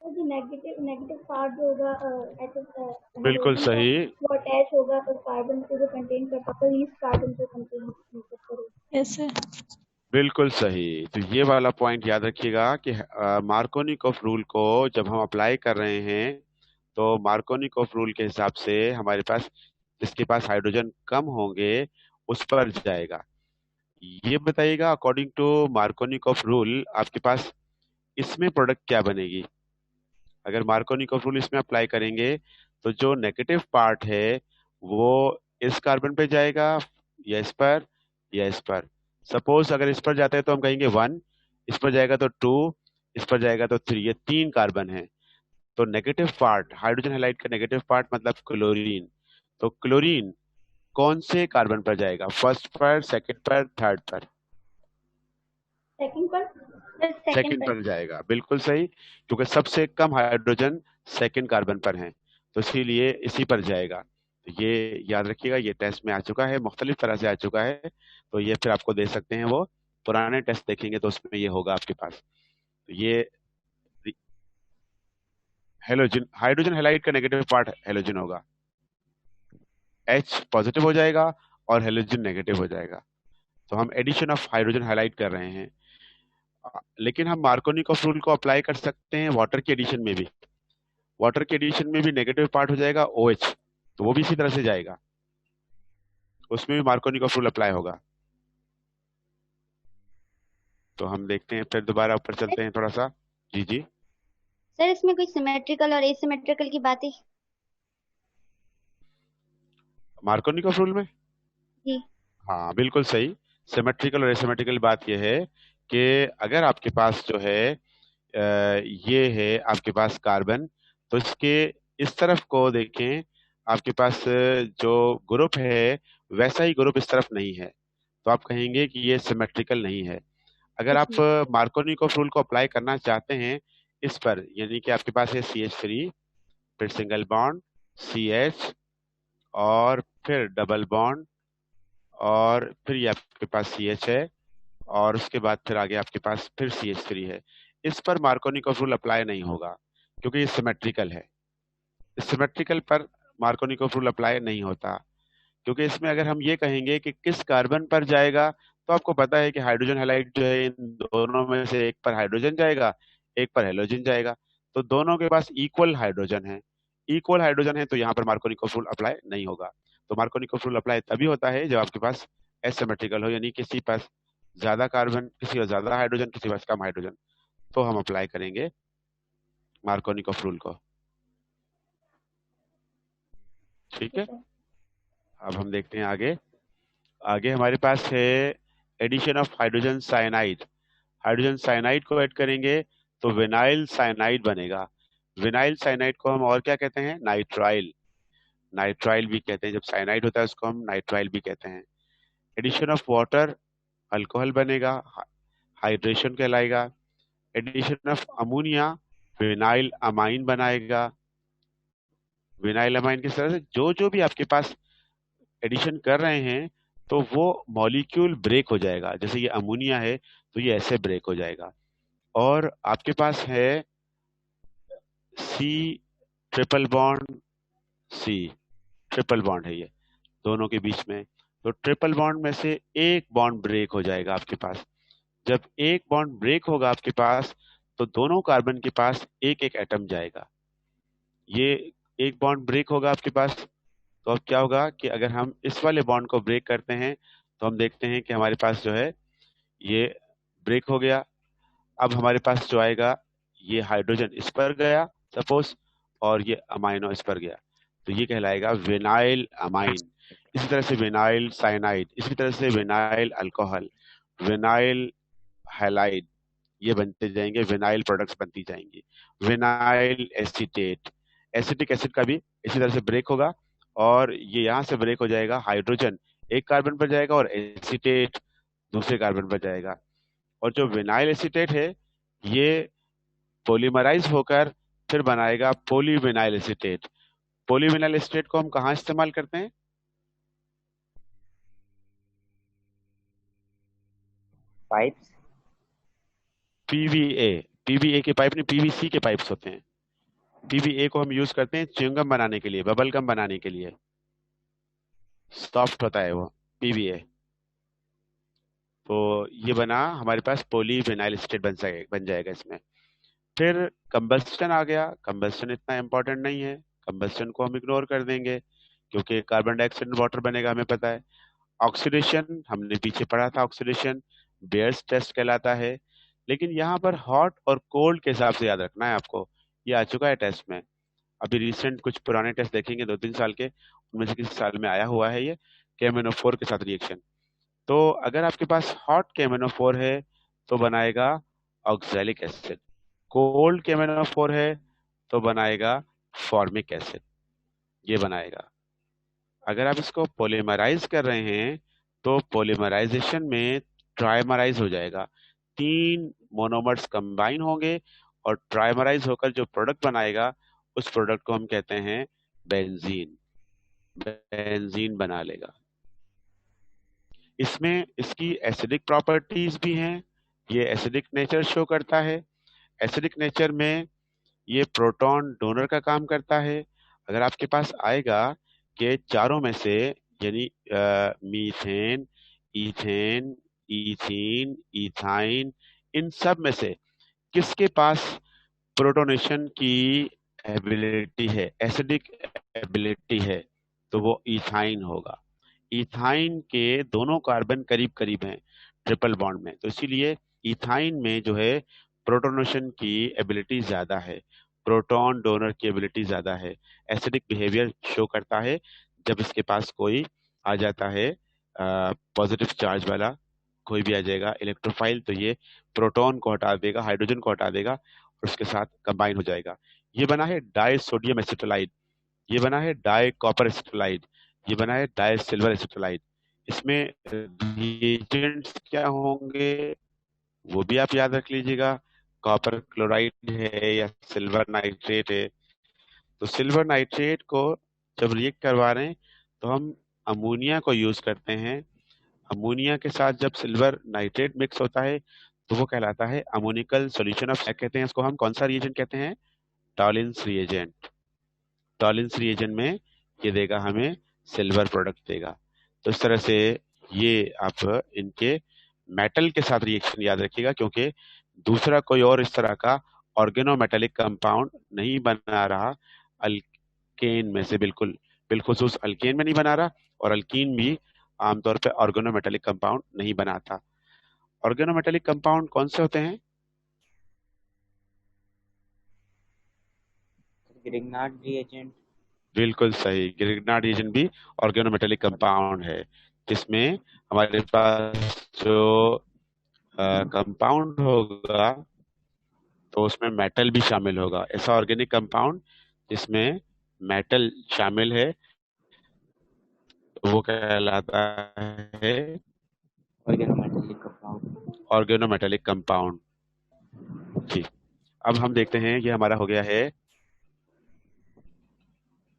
जो नेगेटिव नेगेटिव पार्ट जो होगा बिल्कुल सही, वो अटैच होगा तो कार्बन को जो कंटेन करता है इस कार्बन को कंटेन करेगा। Yes sir. बिल्कुल सही। तो ये वाला पॉइंट याद रखिएगा कि मार्कोनिकॉफ रूल को जब हम अप्लाई कर रहे हैं तो मार्कोनिकॉफ रूल के हिसाब से हमारे पास जिसके पास हाइड्रोजन कम होंगे उस पर जाएगा। ये बताइएगा अकॉर्डिंग टू मार्कोनिकॉफ रूल आपके पास इसमें प्रोडक्ट क्या बनेगी? अगर मार्कोनिकॉफ रूल इसमें अप्लाई करेंगे तो जो नेगेटिव पार्ट है वो इस कार्बन पे जाएगा या इस पर या इस पर। सपोज अगर इस पर जाता है तो हम कहेंगे 1, इस पर जाएगा तो 2, इस पर जाएगा तो 3। ये 3 कार्बन है। तो नेगेटिव पार्ट, हाइड्रोजन हैलाइड का नेगेटिव पार्ट मतलब क्लोरीन, तो क्लोरीन कौन से कार्बन पर जाएगा, फर्स्ट पर, सेकंड पर, थर्ड पर? सेकंड पर। सेकंड सेकंड पर। पर जाएगा, बिल्कुल सही, क्योंकि सबसे कम हाइड्रोजन सेकंड कार्बन पर है, तो इसीलिए इसी पर जाएगा। तो ये याद रखिएगा, ये टेस्ट में आ चुका है, मुख्तलिफ तरह से आ चुका है, तो ये फिर आपको दे सकते हैं वो, पुराने टेस्ट देखेंगे तो उसमें ये होगा आपके पास। तो ये हेलोजन, हाइड्रोजन हैलाइड का नेगेटिव पार्ट हेलोजन होगा, H पॉजिटिव हो जाएगा और हेलोजन नेगेटिव हो जाएगा। तो हम एडिशन ऑफ हाइड्रोजन हाईलाइट कर रहे हैं। लेकिन हम मार्कोनिकॉफ रूल को अप्लाई कर सकते हैं वाटर के एडिशन में भी। वाटर के एडिशन में भी नेगेटिव पार्ट हो जाएगा OH, तो वो भी इसी तरह से जाएगा, उसमें भी मार्कोनिकॉफ रूल अप्लाई होगा। तो हम देखते हैं, फिर दोबारा ऊपर चलते हैं थोड़ा सा। जी जी। सर इसमें कोई सिमेट्रिकल और एसिमेट्रिकल की बातें? मार्कोनिकॉफ रूल में, जी। हाँ बिल्कुल सही। सिमेट्रिकल और एसिमेट्रिकल बात यह है कि अगर आपके पास जो है ये है आपके पास कार्बन, तो इसके इस तरफ को देखें, आपके पास जो ग्रुप है वैसा ही ग्रुप इस तरफ नहीं है, तो आप कहेंगे कि ये सिमेट्रिकल नहीं है। अगर आप जी। मार्कोनिकॉफ रूल को अप्लाई करना चाहते हैं इस पर, यानी कि आपके पास है CH3, फिर सिंगल बॉन्ड CH, और फिर डबल बॉन्ड, और फिर ये आपके पास CH है, और उसके बाद फिर आगे आपके पास फिर CH3 है। इस पर मार्कोनिकॉफ रूल अप्लाई नहीं होगा, क्योंकि ये सिमेट्रिकल है। सिमेट्रिकल पर मार्कोनिकॉफ रूल अप्लाई नहीं होता, क्योंकि इसमें अगर हम ये कहेंगे कि किस कार्बन पर जाएगा, तो आपको पता है कि हाइड्रोजन हैलाइड जो है इन दोनों में से एक पर हाइड्रोजन जाएगा, एक पर हेलोजन जाएगा, तो दोनों के पास इक्वल हाइड्रोजन है। इक्वल हाइड्रोजन है तो यहाँ पर मार्कोनिकॉफ रूल अप्लाई नहीं होगा। तो मार्कोनिकॉफ रूल अप्लाई तभी होता है जब आपके पास एसिमेट्रिकल हो, यानी किसी पास ज्यादा कार्बन, किसी का ज्यादा हाइड्रोजन, किसी पास कम हाइड्रोजन, तो हम अप्लाई करेंगे मार्कोनिकॉफ रूल को। ठीक है, ठीक है। अब हम देखते हैं आगे। आगे हमारे पास है addition of hydrogen cyanide. Hydrogen cyanide को ऐड करेंगे तो विनाइल साइनाइड बनेगा। विनाइल साइनाइड को हम और क्या कहते हैं, नाइट्राइल। नाइट्राइल भी कहते हैं, जब साइनाइड होता है उसको हम नाइट्राइल भी कहते हैं। एडिशन ऑफ वाटर, अल्कोहल बनेगा, हाइड्रेशन कहलाएगा। Addition of ammonia, vinyl amine बनाएगा। विनाइल अमाइन किस तरह से, जो जो भी आपके पास एडिशन कर रहे हैं तो वो मॉलिक्यूल ब्रेक हो जाएगा, जैसे ये अमोनिया है तो ये ऐसे ब्रेक हो जाएगा। और आपके पास है c triple bond, c triple bond है ये दोनों के बीच में, तो ट्रिपल बॉन्ड में से एक बॉन्ड ब्रेक हो जाएगा आपके पास। जब एक बॉन्ड ब्रेक होगा आपके पास, तो दोनों कार्बन के पास एक एक एटम जाएगा। ये एक बॉन्ड ब्रेक होगा आपके पास, तो अब क्या होगा कि अगर हम इस वाले बॉन्ड को ब्रेक करते हैं तो हम देखते हैं कि हमारे पास जो है ये ब्रेक हो गया। अब हमारे पास जो आएगा, ये हाइड्रोजन इस पर गया सपोज, और ये अमाइनो इस पर गया, तो ये कहलाएगा विनाइल अमाइन। इसी तरह से विनाइल साइनाइड, इसी तरह से विनाइल अल्कोहल, विनाइल हैलाइड, ये बनते जाएंगे, विनाइल प्रोडक्ट्स बनती जाएंगी। विनाइल एसीटेट, एसिटिक एसिड का भी इसी तरह से ब्रेक होगा, और ये यहाँ से ब्रेक हो जाएगा, हाइड्रोजन एक कार्बन पर जाएगा और एसीटेट दूसरे कार्बन पर जाएगा। और जो विनाइल एसीटेट है ये पॉलीमराइज होकर फिर बनाएगा पॉलीविनाइल एसीटेट। पॉलीविनाइल एसीटेट को हम कहाँ इस्तेमाल करते हैं, पाइप्स। PVA। PVA के पाइप नहीं, PVC के पाइप्स होते हैं। PVA को हम यूज करते हैं च्युइंगम बनाने के लिए, बबल गम बनाने के लिए, सॉफ्ट होता है वो PVA। तो ये बना हमारे पास पॉलीविनाइल एसीटेट बन जाएगा इसमें। फिर कंबस्टन आ गया। कंबस्टन इतना इंपॉर्टेंट नहीं है, कंबस्टन को हम इग्नोर कर देंगे, क्योंकि कार्बन डाइऑक्साइड वाटर बनेगा, हमें पता है। ऑक्सीडेशन हमने पीछे पढ़ा था, ऑक्सीडेशन बेयर्स टेस्ट कहलाता है। लेकिन यहाँ पर हॉट और कोल्ड के हिसाब से याद रखना है आपको, ये आ चुका है टेस्ट में। अभी रिसेंट कुछ पुराने टेस्ट देखेंगे 2-3 साल के, उनमें से किसी साल में आया हुआ है ये KMnO4 के साथ रिएक्शन। तो अगर आपके पास हॉट KMnO4 है तो बनाएगा ऑक्सैलिक एसिड, कोल्ड KMnO4 है तो बनाएगा फॉर्मिक एसिड, ये बनाएगा। अगर आप इसको पॉलीमराइज कर रहे हैं तो पॉलीमराइजेशन में ट्राइमराइज हो जाएगा, 3 मोनोमर्स कंबाइन होंगे और ट्राइमराइज होकर जो प्रोडक्ट बनाएगा उस प्रोडक्ट को हम कहते हैं बेंजीन। बेंजीन बना लेगा। इसमें इसकी एसिडिक प्रॉपर्टीज भी हैं, ये एसिडिक नेचर शो करता है। एसिडिक नेचर में ये प्रोटॉन डोनर का काम करता है। अगर आपके पास आएगा कि चारों में से यानी मीथेन, इथेन, इथीन, इथाइन, इन सब में से किसके पास प्रोटोनेशन की एबिलिटी है, एसिडिक एबिलिटी है, तो वो इथाइन होगा। इथाइन के दोनों कार्बन करीब करीब हैं ट्रिपल बॉन्ड में, तो इसीलिए इथाइन में जो है प्रोटोनेशन की एबिलिटी ज्यादा है, प्रोटॉन डोनर की एबिलिटी ज्यादा है। एसिडिक बिहेवियर शो करता है जब इसके पास कोई आ जाता है पॉजिटिव चार्ज वाला, कोई भी आ जाएगा इलेक्ट्रोफाइल, तो ये प्रोटॉन को हटा देगा, हाइड्रोजन को हटा देगा और उसके साथ कंबाइन हो जाएगा। ये बना है डाई सोडियम एसिटोलाइड, ये बना है डाई कॉपर एसिटोलाइड, ये बना है डाई सिल्वर एसिटोलाइड। इसमें रिएजेंट्स क्या होंगे वो भी आप याद रख लीजिएगा। कॉपर क्लोराइड है या सिल्वर नाइट्रेट है। तो सिल्वर नाइट्रेट को जब रिएक्ट करवा रहे हैं तो हम अमोनिया को यूज करते हैं। अमोनिया के साथ जब सिल्वर नाइट्रेट मिक्स होता है तो वो कहलाता है अमोनिकल सॉल्यूशन ऑफ, कहते हैं इसको हम, कौन सा रिएजेंट कहते हैं, टॉलिन्स रिएजेंट। टॉलिन्स रिएजेंट में ये देगा हमें सिल्वर प्रोडक्ट देगा। तो इस तरह से ये आप इनके मेटल के साथ रिएक्शन याद रखिएगा, क्योंकि दूसरा कोई और इस तरह का ऑर्गेनोमेटेलिक कंपाउंड नहीं बना रहा अल्केन में से, बिल्कुल बिलखुसूस अल्केन में नहीं बना रहा, और अल्कीन भी आमतौर पे ऑर्गेनोमेटेलिक कंपाउंड नहीं बनाता। ऑर्गेनोमेटेलिक कंपाउंड कौन से होते हैं? Grignard reagent. बिल्कुल सही, ग्रिग्नार्ड रिएजेंट भी ऑर्गेनोमेटेलिक कंपाउंड है, जिसमें हमारे पास जो कंपाउंड होगा तो उसमें मेटल भी शामिल होगा। ऐसा ऑर्गेनिक कंपाउंड जिसमें मेटल शामिल है वो कहलाता है ऑर्गेनोमेटेलिक कंपाउंड। Organometallic compound. जी, अब हम देखते हैं, ये हमारा हो गया है,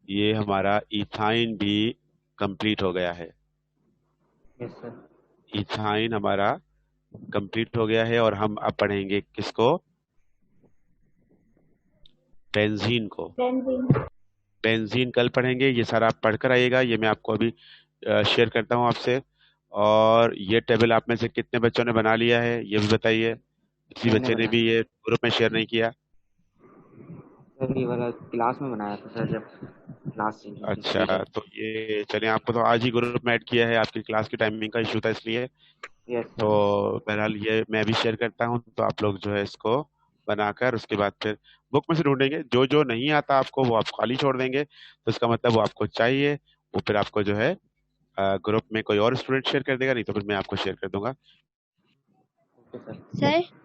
ये हमारा इथाइन भी कंप्लीट हो गया है। Yes sir. इथाइन हमारा कंप्लीट हो गया है और हम अब पढ़ेंगे किसको, बेंजीन को। बेंजीन। बेंजीन कल पढ़ेंगे, ये सारा आप पढ़कर आइएगा। ये मैं आपको अभी शेयर करता हूँ आपसे। और ये टेबल आप में से कितने बच्चों ने बना लिया है ये भी बताइए। किसी मैंने बच्चे ने बनाया भी ये ग्रुप में शेयर नहीं किया? सर, ये वाला क्लास में बनाया था सर, जब क्लास चल रही थी अच्छा, फ्री टाइम। तो ये चलिए, आपको तो आज ही ग्रुप में ऐड किया है, आपकी क्लास की टाइमिंग का इशू था इसलिए। यस तो सर। बहरहाल ये मैं भी शेयर करता हूँ, तो आप लोग जो है इसको बनाकर उसके बाद फिर बुक में से ढूंढेंगे। जो जो नहीं आता आपको वो आप खाली छोड़ देंगे, तो इसका मतलब वो आपको चाहिए, वो फिर आपको जो है ग्रुप में कोई और स्टूडेंट शेयर कर देगा, नहीं तो फिर मैं आपको शेयर कर दूंगा। Okay sir. सर